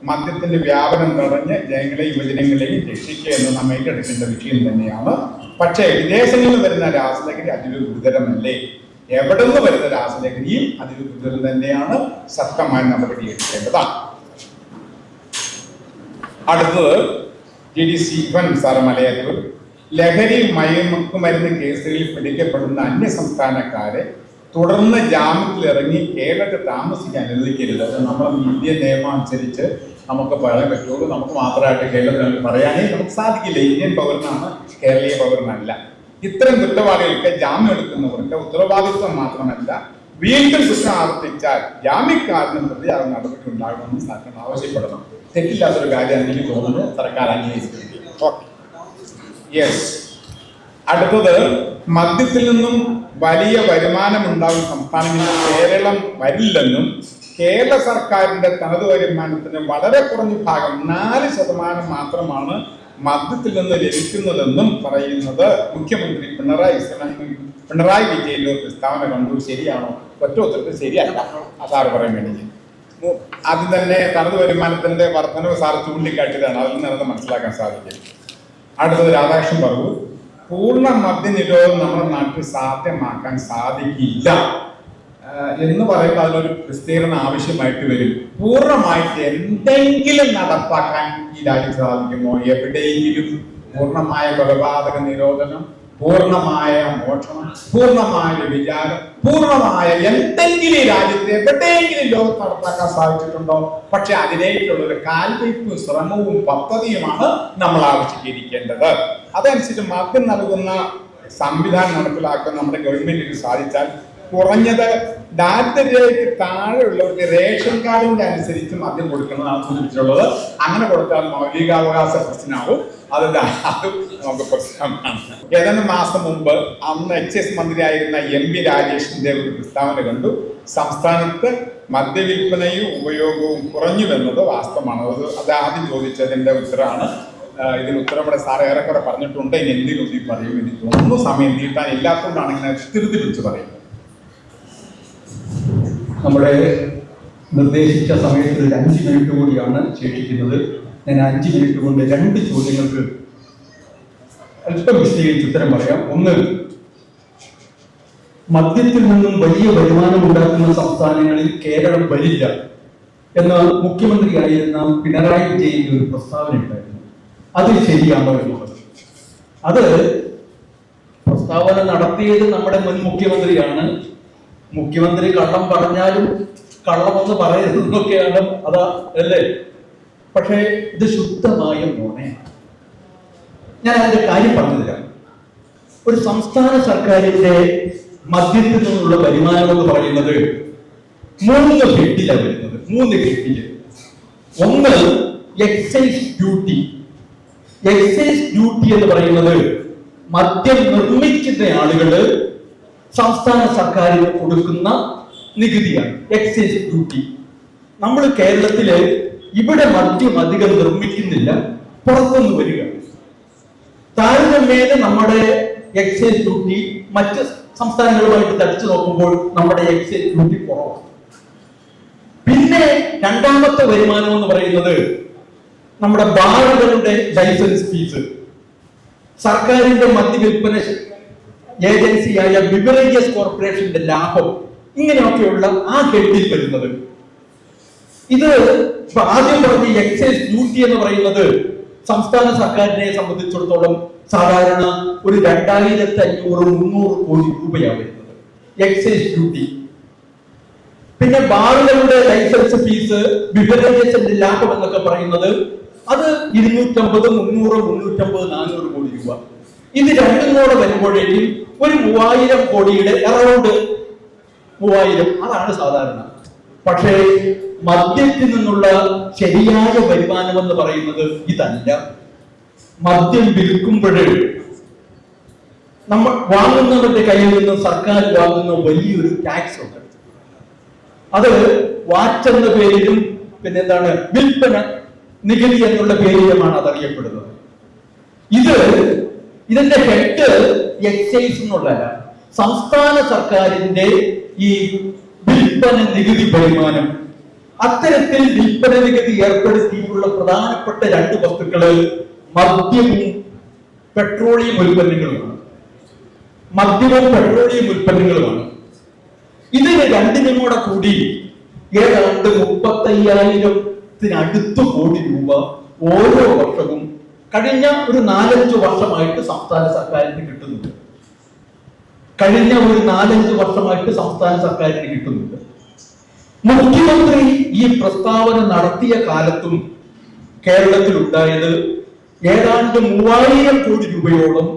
Speaker 2: മദ്യത്തിന്റെ വ്യാപനം തടഞ്ഞ് ജനങ്ങളെയും യുവജനങ്ങളെയും രക്ഷിക്കുക എന്ന് നമ്മൾ ഏറ്റെടുക്കേണ്ട വിഷയം തന്നെയാണ്. പക്ഷേ വിദേശങ്ങളിൽ വരുന്ന രാസലഹരി അതിൽ ഗുരുതരമല്ലേ? എവിടെ നിന്ന് വരുന്ന രാസലഹരിയും അതിൽ ഗുരുതരം തന്നെയാണ്. ശക്തമായ നടപടി എടുക്കേണ്ടതാണ്. അടുത്തത് GD സ്റ്റീഫൻ സാർ മലയാറ്റൂർ. ലഹരി മയക്കുമരുന്ന് കേസുകളിൽ പിടിക്കപ്പെടുന്ന അന്യസംസ്ഥാനക്കാരെ തുടർന്ന് ജാമ്യത്തിലിറങ്ങി കേരളത്തിൽ താമസിക്കാൻ അനുവദിക്കരുത്. നമ്മുടെ ഇന്ത്യൻ നിയമം അനുസരിച്ച് നമുക്ക് പറയാൻ പറ്റുള്ളൂ. നമുക്ക് മാത്രമായിട്ട് കേരളത്തിൽ പറയാനേ നമുക്ക് സാധിക്കില്ല. ഇന്ത്യൻ പൗരനാണ്, കേരളീയ പൗരനല്ല. ഇത്തരം കുറ്റവാളികൾക്ക് ജാമ്യം എടുക്കുന്നവർക്ക് ഉത്തരവാദിത്വം മാത്രമല്ല, വീണ്ടും കുറ്റം ആവർത്തിച്ചാൽ ജാമ്യക്കാരനും പ്രതി അത് നടപടി ഉണ്ടാകണമെന്ന് സർക്കാർ ആവശ്യപ്പെടണം. തെറ്റില്ലാത്തൊരു കാര്യമാണ് എനിക്ക് തോന്നുന്നത്. സർക്കാർ അംഗീകരിച്ചിട്ടുണ്ട്. യെസ്. അടുത്തത്, മദ്യത്തിൽ നിന്നും വലിയ വരുമാനം ഉണ്ടാകുന്ന സംസ്ഥാനങ്ങളിൽ കേരളം വരില്ലെന്നും കേരള സർക്കാരിന്റെ തനത് വരുമാനത്തിന് വളരെ കുറഞ്ഞ ഭാഗം 4% മാത്രമാണ് മദ്യത്തിൽ നിന്ന് ലഭിക്കുന്നതെന്നും പറയുന്നത് മുഖ്യമന്ത്രി പിണറായി വിജയന്റെ പ്രസ്താവന കണ്ടു. ശരിയാണോ? ഒറ്റ ഉത്തരത്തിൽ ശരിയല്ല. സാറ് പറയാൻ വേണ്ടി ആദ്യം തന്നെ തനത് വരുമാനത്തിന്റെ വർധനവ് സാർ ചൂണ്ടിക്കാട്ടിയതാണ്. അതിൽ നിന്ന് മനസ്സിലാക്കാൻ സാധിക്കും. അടുത്തത് രാധാകൃഷ്ണൻ പറഞ്ഞു, പൂർണ്ണ മദ്യനിരോധം നമ്മുടെ നാട്ടിൽ സാധ്യമാക്കാൻ സാധിക്കില്ല. എന്ന് പറയുമ്പോൾ അതിനൊരു വിസ്തീർണം ആവശ്യമായിട്ട് വരും. പൂർണ്ണമായിട്ട് എന്തെങ്കിലും നടപ്പാക്കാൻ ഈ രാജ്യത്ത് സാധിക്കുമോ? എവിടെയെങ്കിലും പൂർണ്ണമായ കൊലപാതക നിരോധനം, പൂർണ്ണമായ മോഷണം, പൂർണ്ണമായ വിചാരം, പൂർണ്ണമായ എന്തെങ്കിലും ഈ രാജ്യത്ത് എവിടെയെങ്കിലും ലോകത്ത് നടപ്പാക്കാൻ സാധിച്ചിട്ടുണ്ടോ? പക്ഷെ അതിലേക്കുള്ള ഒരു കാൽവയ്പ് ശ്രമവും പദ്ധതിയുമാണ് നമ്മൾ ആവശ്യീകരിക്കേണ്ടത്. അതനുസരിച്ച് മദ്യം നൽകുന്ന സംവിധാനം നടപ്പിലാക്കാൻ നമ്മുടെ ഗവൺമെന്റിന് സാധിച്ചാൽ കുറഞ്ഞത് ദാരിദ്ര്യരേഖയ്ക്ക് താഴെയുള്ളവർക്ക് റേഷൻ കാർഡിന്റെ അനുസരിച്ച് മദ്യം കൊടുക്കണമെന്നാണ് സൂചിപ്പിച്ചിട്ടുള്ളത്. അങ്ങനെ കൊടുത്താൽ മൗലികാവകാശ പ്രശ്നമാവും. അത് നമുക്ക് പ്രശ്നമാണ്. ഏതാനും മാസം മുമ്പ് അന്ന് എക്സൈസ് മന്ത്രിയായിരുന്ന MP രാജേഷിന്റെ ഒരു പ്രസ്താവന കണ്ടു. സംസ്ഥാനത്ത് മദ്യവിൽപ്പനയും ഉപയോഗവും കുറഞ്ഞുവെന്നത് വാസ്തവമാണ്. അത് ആദ്യം ചോദിച്ചതിന്റെ ഉത്തരമാണ്. ഇതിന് ഉത്തരം ഇവിടെ സാർ ഏറെക്കുറെ പറഞ്ഞിട്ടുണ്ട്. ഇനി എന്തിനൊന്നും പറയും. എനിക്ക് ഒന്നും സമയം നീട്ടാൻ ഇല്ലാത്തതുകൊണ്ടാണ് ഇങ്ങനെ ധൃതി പിടിച്ച് പറയുന്നത്.
Speaker 1: നമ്മുടെ നിർദ്ദേശിച്ച സമയത്ത് ഒരു 5 മിനിറ്റ് കൂടിയാണ് ശേഷിക്കുന്നത്. ഞാൻ 5 മിനിറ്റ് കൊണ്ട് 2 ചോദ്യങ്ങൾക്ക് അല്പം വിശദീകരിച്ച് ഉത്തരം പറയാം. ഒന്ന്, മദ്യത്തിൽ നിന്നും വലിയ വരുമാനം ഉണ്ടാക്കുന്ന സംസ്ഥാനങ്ങളിൽ കേരളം വരില്ല എന്ന മുഖ്യമന്ത്രിയായിരുന്ന പിണറായി വിജയന്റെ ഒരു പ്രസ്താവന ഉണ്ടായിരുന്നു. അത് ശരിയാണോ എന്നുള്ളത്? അത് പ്രസ്താവന നടത്തിയത് നമ്മുടെ മുൻ മുഖ്യമന്ത്രിയാണ്. മുഖ്യമന്ത്രി കള്ളം പറഞ്ഞാലും കള്ളമെന്ന് പറയരുതെന്നൊക്കെയാണ്, അതാ അല്ലേ? പക്ഷേ ഇത് ശുദ്ധമായ നുണയാണ്. ഞാൻ അതിന്റെ കാര്യം പറഞ്ഞു തരാം. ഒരു സംസ്ഥാന സർക്കാരിന്റെ മദ്യത്തിൽ നിന്നുള്ള വരുമാനം എന്ന് പറയുന്നത് 3 ഹെഡിലാണ് വരുന്നത്. 3 ഹെഡില്. ഒന്ന്, എക്സൈസ് ഡ്യൂട്ടി. എക്സൈസ് ഡ്യൂട്ടി എന്ന് പറയുന്നത് മദ്യം നിർമ്മിക്കുന്ന ആളുകള് സംസ്ഥാന സർക്കാരിന് കൊടുക്കുന്ന നികുതിയാണ് എക്സൈസ് ഡ്യൂട്ടി. നമ്മൾ കേരളത്തില് ഇവിടെ മദ്യം അധികം നിർമ്മിക്കുന്നില്ല, പുറത്തുനിന്ന് വരിക. താരതമ്യേന നമ്മുടെ എക്സൈസ് ഡ്യൂട്ടി മറ്റ് സംസ്ഥാനങ്ങളുമായിട്ട് തടിച്ചു നോക്കുമ്പോൾ നമ്മുടെ എക്സൈസ് ഡ്യൂട്ടി കുറവാണ്. പിന്നെ രണ്ടാമത്തെ വരുമാനം എന്ന് പറയുന്നത് നമ്മുടെ ബാറുകളുടെ ലൈസൻസ് ഫീസ്, സർക്കാരിന്റെ മദ്യവിൽപ്പന ഏജൻസിയായ ബിവറേജസ് കോർപ്പറേഷന്റെ ലാഭം, ഇങ്ങനെയൊക്കെയുള്ള ആ ഹെഡിൽ വരുന്നത്. ഇത് ആദ്യം പറഞ്ഞ എക്സൈസ് ഡ്യൂട്ടി എന്ന് പറയുന്നത് സംസ്ഥാന സർക്കാരിനെ സംബന്ധിച്ചിടത്തോളം സാധാരണ ഒരു 2500-300 കോടി രൂപയാണ് വരുന്നത് എക്സൈസ് ഡ്യൂട്ടി. പിന്നെ ബാറുകളുടെ ലൈസൻസ് ഫീസ്, ബിവറേജസിന്റെ ലാഭം എന്നൊക്കെ പറയുന്നത് അത് 250, 300, 350, 400 കോടി രൂപ. ഇത് രണ്ടും കൂടെ വരുമ്പോഴേക്കും ഒരു 3000 കോടിയുടെ അറൗണ്ട് 3000, അതാണ് സാധാരണ. പക്ഷേ മദ്യത്തിൽ നിന്നുള്ള ശരിയായ വരുമാനം എന്ന് പറയുന്നത് ഇതല്ല. മദ്യം വിൽക്കുമ്പോൾ നമ്മൾ വാങ്ങുന്നവരുടെ കയ്യിൽ നിന്ന് സർക്കാർ വാങ്ങുന്ന വലിയൊരു ടാക്സ് ഉണ്ട്. അത് വാറ്റ് എന്ന പേരിലും പിന്നെ എന്താണ് വിൽപ്പന നികുതി എന്നുള്ള പേരിലുമാണ് അതറിയപ്പെടുന്നത്. ഇതിന്റെ ഹെഡ് എക്സൈസ് എന്നുള്ളതല്ല, സംസ്ഥാന സർക്കാരിന്റെ ഈ വിൽപ്പന നികുതി വരുമാനം. അത്തരത്തിൽ വിൽപ്പന നികുതി ഏർപ്പെടുത്തിയിട്ടുള്ള പ്രധാനപ്പെട്ട 2 വസ്തുക്കള് മദ്യവും പെട്രോളിയം ഉൽപ്പന്നങ്ങളുമാണ്. മദ്യവും പെട്രോളിയം ഉൽപ്പന്നങ്ങളുമാണ്. ഇതിന് രണ്ടിനും കൂടെ കൂടി ഏതാണ്ട് 35,000-ത്തിനടുത്ത് കോടി രൂപ ഓരോ വർഷവും കഴിഞ്ഞ ഒരു 4-5 വർഷമായിട്ട് സംസ്ഥാന സർക്കാരിന് കിട്ടുന്നുണ്ട്. മുഖ്യമന്ത്രി ഈ പ്രസ്താവന നടത്തിയ കാലത്തും കേരളത്തിൽ ഉണ്ടായത് ഏതാണ്ട് 3000 കോടി രൂപയോളം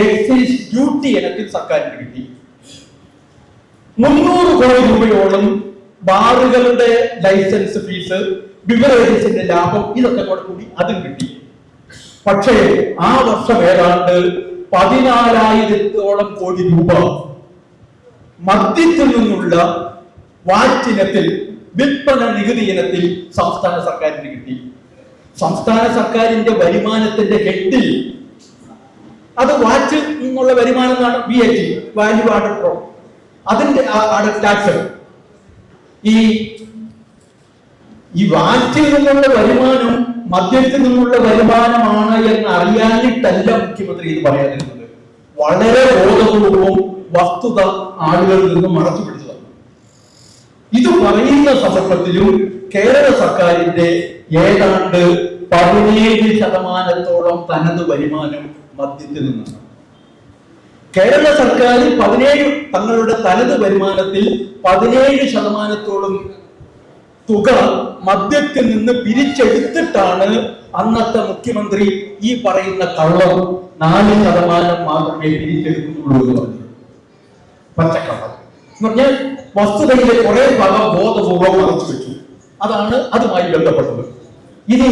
Speaker 1: എക്സൈസ് ഡ്യൂട്ടി ഇനത്തിൽ സർക്കാരിന് കിട്ടി. 300 കോടി രൂപയോളം ബാറുകളുടെ ലൈസൻസ് ഫീസ്, ബിവറേജസിന്റെ ലാഭം, ഇതൊക്കെ കൂടി അതും കിട്ടി. പക്ഷേ ആ വർഷം ഏതാണ്ട് 14,000-ഓളം കോടി രൂപ മദ്യത്തിൽ നിന്നുള്ള വാറ്റ് ഇനത്തിൽ, വിൽപ്പന നികുതി ഇനത്തിൽ സംസ്ഥാന സർക്കാരിന് കിട്ടി. സംസ്ഥാന സർക്കാരിന്റെ വരുമാനത്തിന്റെ ഹെഡിൽ അത് വാറ്റ് നിന്നുള്ള വരുമാനം എന്നാണ് VAT, വാല്യൂ ആഡഡ് പ്രോഡക്റ്റ്, അതിന്റെ ടാക്സ്. ഈ വാറ്റിൽ നിന്നുള്ള വരുമാനം മദ്യത്തിൽ നിന്നുള്ള വരുമാനമാണ് എന്ന് അറിയാനിട്ടല്ല മുഖ്യമന്ത്രി ഇത് പറയാതിരുന്നത്. വളരെ ബോധപൂർവവും വസ്തുത ആളുകളിൽ നിന്ന് മറച്ചു പിടിച്ചതാണ്. ഇത് പറയുന്ന സന്ദർഭത്തിലും കേരള സർക്കാരിന്റെ ഏതാണ്ട് 17% തനത് വരുമാനം മദ്യത്തിൽ നിന്നാണ്. കേരള സർക്കാർ തങ്ങളുടെ തനത് വരുമാനത്തിൽ 17% തുക മദ്യത്തിൽ നിന്ന് പിരിച്ചെടുത്തിട്ടാണ് അന്നത്തെ മുഖ്യമന്ത്രി ഈ പറയുന്ന കള്ളം 4% മാത്രമേ പിരിച്ചെടുക്കുന്നുള്ളൂ എന്ന് പറഞ്ഞു. പച്ചക്കള്ളം എന്ന് പറഞ്ഞാൽ വസ്തുതയിലെ കുറെ ഭാഗം ബോധപൂർവം മറച്ചു വെച്ചു. അതാണ് അതുമായി ബന്ധപ്പെട്ടത്. ഇനി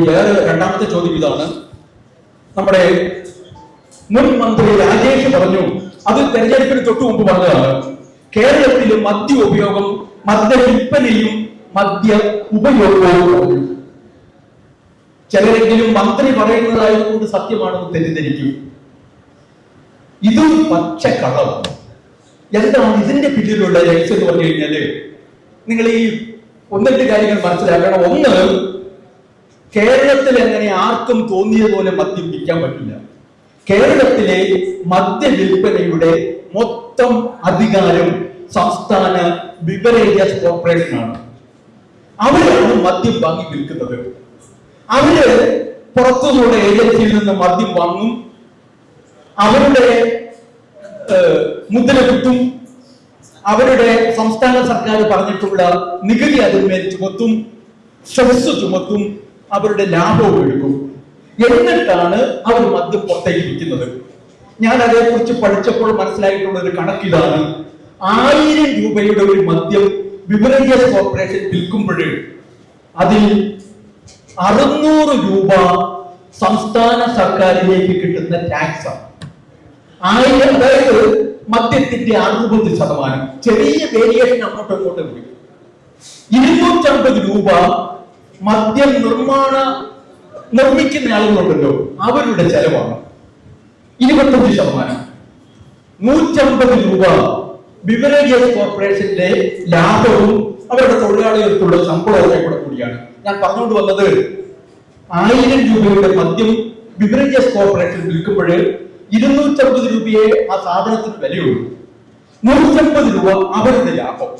Speaker 1: വേറെ രണ്ടാമത്തെ ചോദ്യം ഇതാണ്. നമ്മുടെ മുൻ മന്ത്രി രാജേഷ് പറഞ്ഞു, അത് തെരഞ്ഞെടുപ്പിന് തൊട്ടു മുമ്പ് പറഞ്ഞതാണ്, കേരളത്തിലെ മദ്യ ഉപയോഗം, മദ്യ വിൽപ്പനയും മദ്യ ഉപയോഗവും കുറഞ്ഞു. ചിലരെങ്കിലും മന്ത്രി പറയുന്നതായതുകൊണ്ട് സത്യമാണെന്ന് തെറ്റിദ്ധരിക്കും. ഇതും പച്ചക്കള്ളമാണ്. എന്താണ് ഇതിന്റെ പിന്നിലുള്ള രഹസ്യം എന്ന് പറഞ്ഞു കഴിഞ്ഞാല്, നിങ്ങൾ ഈ 1-2 കാര്യങ്ങൾ മനസ്സിലാക്കണം. ഒന്ന്, കേരളത്തിൽ എങ്ങനെ ആർക്കും തോന്നിയതുപോലെ മദ്യം വിൽക്കാൻ പറ്റില്ല. കേരളത്തിലെ മദ്യ വിൽപ്പനയുടെ മൊത്തം അധികാരം സംസ്ഥാന ബിവറേജസ് കോർപ്പറേഷനാണ്. അവരാണ് മദ്യം വാങ്ങി വിൽക്കുന്നത്. അവര് പുറത്തുനിന്നുള്ള ഏജൻസിയിൽ നിന്ന് മദ്യം വാങ്ങും, അവരുടെ മുദ്ര കിട്ടും, അവരുടെ സംസ്ഥാന സർക്കാർ പറഞ്ഞിട്ടുള്ള നികുതി അതിന്മേൽ ചുമത്തും, സെസ് ചുമത്തും, അവരുടെ ലാഭവും എടുക്കും. എന്നിട്ടാണ് അവർ മദ്യം പുറത്തേക്ക് വിൽക്കുന്നത്. ഞാൻ അതേക്കുറിച്ച് പഠിച്ചപ്പോൾ മനസ്സിലായിട്ടുള്ള ഒരു കണക്കിതാണ്, 1000 രൂപയുടെ ഒരു മദ്യം ബിവറേജസ് കോർപ്പറേഷൻ വിൽക്കുമ്പോൾ അതിൽ 600 രൂപ സംസ്ഥാന സർക്കാരിലേക്ക് കിട്ടുന്ന ടാക്സ് ആണ്. 1000, അതായത് മദ്യത്തിന്റെ 60%. ചെറിയ വേരിയേഷൻ അങ്ങോട്ടും ഇങ്ങോട്ടും കൂടി. 250 രൂപ മദ്യം നിർമ്മിക്കുന്ന ആളുകളുണ്ടല്ലോ, അവരുടെ ചെലവാണ് 25%. 150 രൂപ ബിവറേജസ് കോർപ്പറേഷന്റെ ലാഭവും അവരുടെ തൊഴിലാളികൾക്കുള്ള ശമ്പളവും കൂടെ കൂടിയാണ്. ഞാൻ പറഞ്ഞുകൊണ്ട് വന്നത്, 1000 രൂപയുടെ മദ്യം ബിവറേജസ് കോർപ്പറേഷൻ വിൽക്കുമ്പോൾ 250 രൂപയെ ആ സാധനത്തിന് വിലയുള്ളൂ. 150 രൂപ അവരുടെ ലാഭം,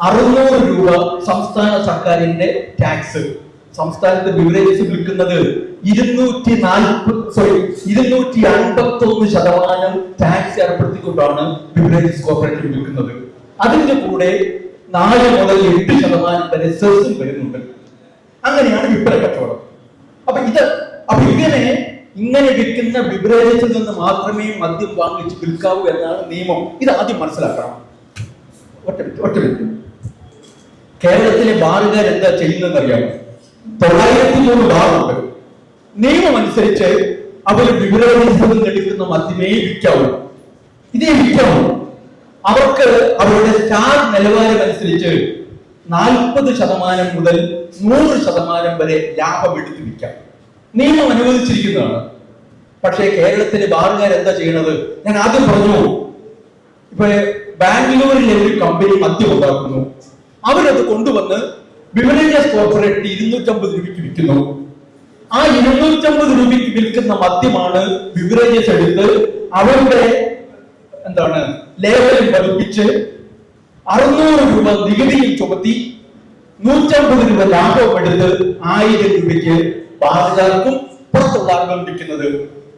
Speaker 1: 600 രൂപ സംസ്ഥാന സർക്കാരിന്റെ ടാക്സ്. സംസ്ഥാനത്ത് ബിവറേജസ് വിൽക്കുന്നത് 251% ടാക്സ് ഏർപ്പെടുത്തിക്കൊണ്ടാണ് ബിവറേജസ് കോർപ്പറേഷൻ വിൽക്കുന്നത്. അതിന്റെ കൂടെ 4 മുതൽ 8% വരെ സെസ്സും വരുന്നുണ്ട്. അങ്ങനെയാണ് വിൽപ്പന കച്ചവടം. അപ്പൊ ഇങ്ങനെ വിൽക്കുന്ന ബിവറേജസിൽ നിന്ന് മാത്രമേ മദ്യം വാങ്ങിച്ച് വിൽക്കാവൂ എന്നാണ് നിയമം. ഇത് ആദ്യം മനസ്സിലാക്കണം. ഒറ്റ മിനിറ്റ്. കേരളത്തിലെ ബാറുകാർ എന്താ ചെയ്യുന്നതെന്ന് അറിയാമോ? 903 ബാറുണ്ട്. നിയമം അനുസരിച്ച് അവർ ബിവറേജസിൽ നിന്ന് എടുക്കുന്ന മദ്യമേ വിൽക്കാവൂ. ഇതേ വിൽക്കാവൂ. അവർക്ക് അവരുടെ സ്റ്റാർ നിലവാരം അനുസരിച്ച് 40% മുതൽ 100% വരെ ലാഭം എടുത്ത് വിൽക്കാം. നിയമം അനുവദിച്ചിരിക്കുന്നതാണ്. പക്ഷേ കേരളത്തിലെ ബാറുകാർ എന്താ ചെയ്യുന്നത്? ഞാൻ ആദ്യം പറഞ്ഞു, ഇപ്പൊ ബാംഗ്ലൂരിലെ ഒരു കമ്പനി മദ്യം ഉണ്ടാക്കുന്നു. അവരത് കൊണ്ടുവന്ന് ബിവറേജസ് കോർപ്പറേഷൻ 250 രൂപയ്ക്ക് വിൽക്കുന്നു. ആ 250 രൂപയ്ക്ക് വിൽക്കുന്ന മദ്യമാണ് ബിവറേജസ് എടുത്ത് അവരുടെ ലേബലിൽ പതിപ്പിച്ച് 600 രൂപ നികുതിയിൽ ചുമത്തി 150 രൂപ ലാഭം എടുത്ത് 1000 രൂപയ്ക്ക് ബാറുകാർക്കും പുറത്തുള്ള ആളുകൾ വിൽക്കുന്നത്.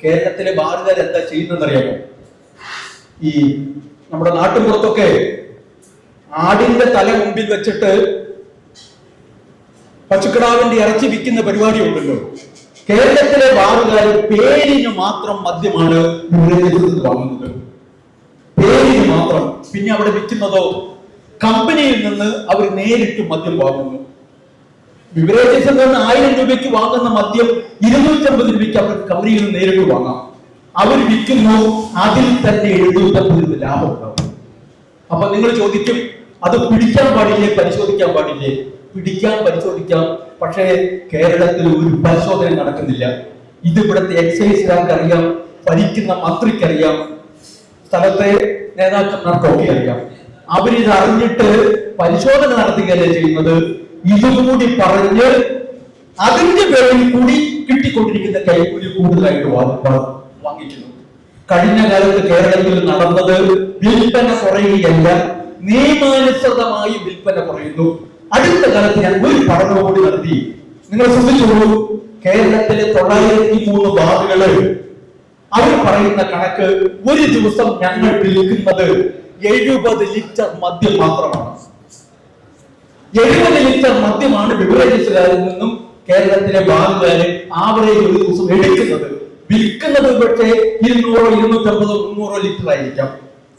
Speaker 1: കേരളത്തിലെ ബാറുകാർ എന്താ ചെയ്യുന്നതെന്നറിയാമോ? ഈ നമ്മുടെ നാട്ടിൻപുറത്തൊക്കെ ആടിന്റെ തല മുമ്പിൽ വെച്ചിട്ട് പശുക്കിടാവിന്റെ ഇറച്ചി വിൽക്കുന്ന പരിപാടി ഉണ്ടല്ലോ. കേരളത്തിലെ ബാറുകാർ പേരിന് മാത്രം മദ്യമാണ് വാങ്ങുന്നത്. പേരിന് മാത്രം. പിന്നെ അവിടെ വിൽക്കുന്നതോ കമ്പനിയിൽ നിന്ന് അവർ നേരിട്ട് മദ്യം വാങ്ങുന്നു. ബിവറേജസിൽ നിന്ന് 1000 രൂപയ്ക്ക് വാങ്ങുന്ന മദ്യം 250 രൂപയ്ക്ക് അവർക്ക് കമ്പനിയിൽ നിന്ന് നേരിട്ട് വാങ്ങാം. അവർ വിൽക്കുന്നു, അതിൽ തന്നെ 750 രൂപ ലാഭം ഉണ്ടാവും. അപ്പൊ നിങ്ങൾ ചോദിക്കും, അത് പിടിക്കാൻ പാടില്ലേ, പരിശോധിക്കാൻ പാടില്ലേ? പിടിക്കാൻ പരിശോധിക്കാം. പക്ഷേ കേരളത്തിൽ ഒരു പരിശോധന നടക്കുന്നില്ല. ഇത് ഇവിടുത്തെ എക്സൈസുകാർക്ക് അറിയാം, ഭരിക്കുന്ന മന്ത്രിക്കറിയാം, സ്ഥലത്തെ നേതാക്കന്മാർക്കൊക്കെ അറിയാം. അവരിത് അറിഞ്ഞിട്ട് പരിശോധന നടത്തുകയല്ലേ ചെയ്യുന്നത്. ഇതുകൂടി പറഞ്ഞ് അതിന്റെ പേരിൽ കൂടി കിട്ടിക്കൊണ്ടിരിക്കുന്ന കൈക്കൂലി കൂടുതലായിട്ട് വാങ്ങിക്കുന്നു. കഴിഞ്ഞ കാലത്ത് കേരളത്തിൽ നടന്നത് വിൽപ്പന കുറയുകയല്ല, നിയമാനുസൃതമായി വിൽപ്പന കുറയുന്നു. അടുത്ത കാലത്ത് ഞാൻ ഒരു പഠനം കൂടി നടത്തി. നിങ്ങൾ ശ്രദ്ധിച്ചോളൂ, കേരളത്തിലെ 903 ബാറുകള് അവർ പറയുന്ന കണക്ക് ഒരു ദിവസം ഞങ്ങൾ വിൽക്കുന്നത് 70 ലിറ്റർ മദ്യം മാത്രമാണ്. 70 ലിറ്റർ മദ്യമാണ് ബിവറേജസുകാരിൽ നിന്നും കേരളത്തിലെ ബാറുകാര് ആവറേജ് ഒരു ദിവസം എടുക്കുന്നത്. വിൽക്കുന്നത് പക്ഷേ 200, 250, 300 ലിറ്റർ ആയിരിക്കാം.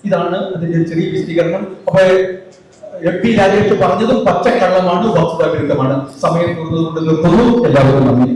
Speaker 1: ഇതാണ് അതിന്റെ ചെറിയ വിശദീകരണം. അപ്പൊ MP രാജേഷ് പറഞ്ഞതും പച്ചക്കള്ളമാണ്, വസ്തുതാ വിരുദ്ധമാണ്. സമയം കൊണ്ട് നിർത്തുന്നു. എല്ലാവർക്കും നന്ദി.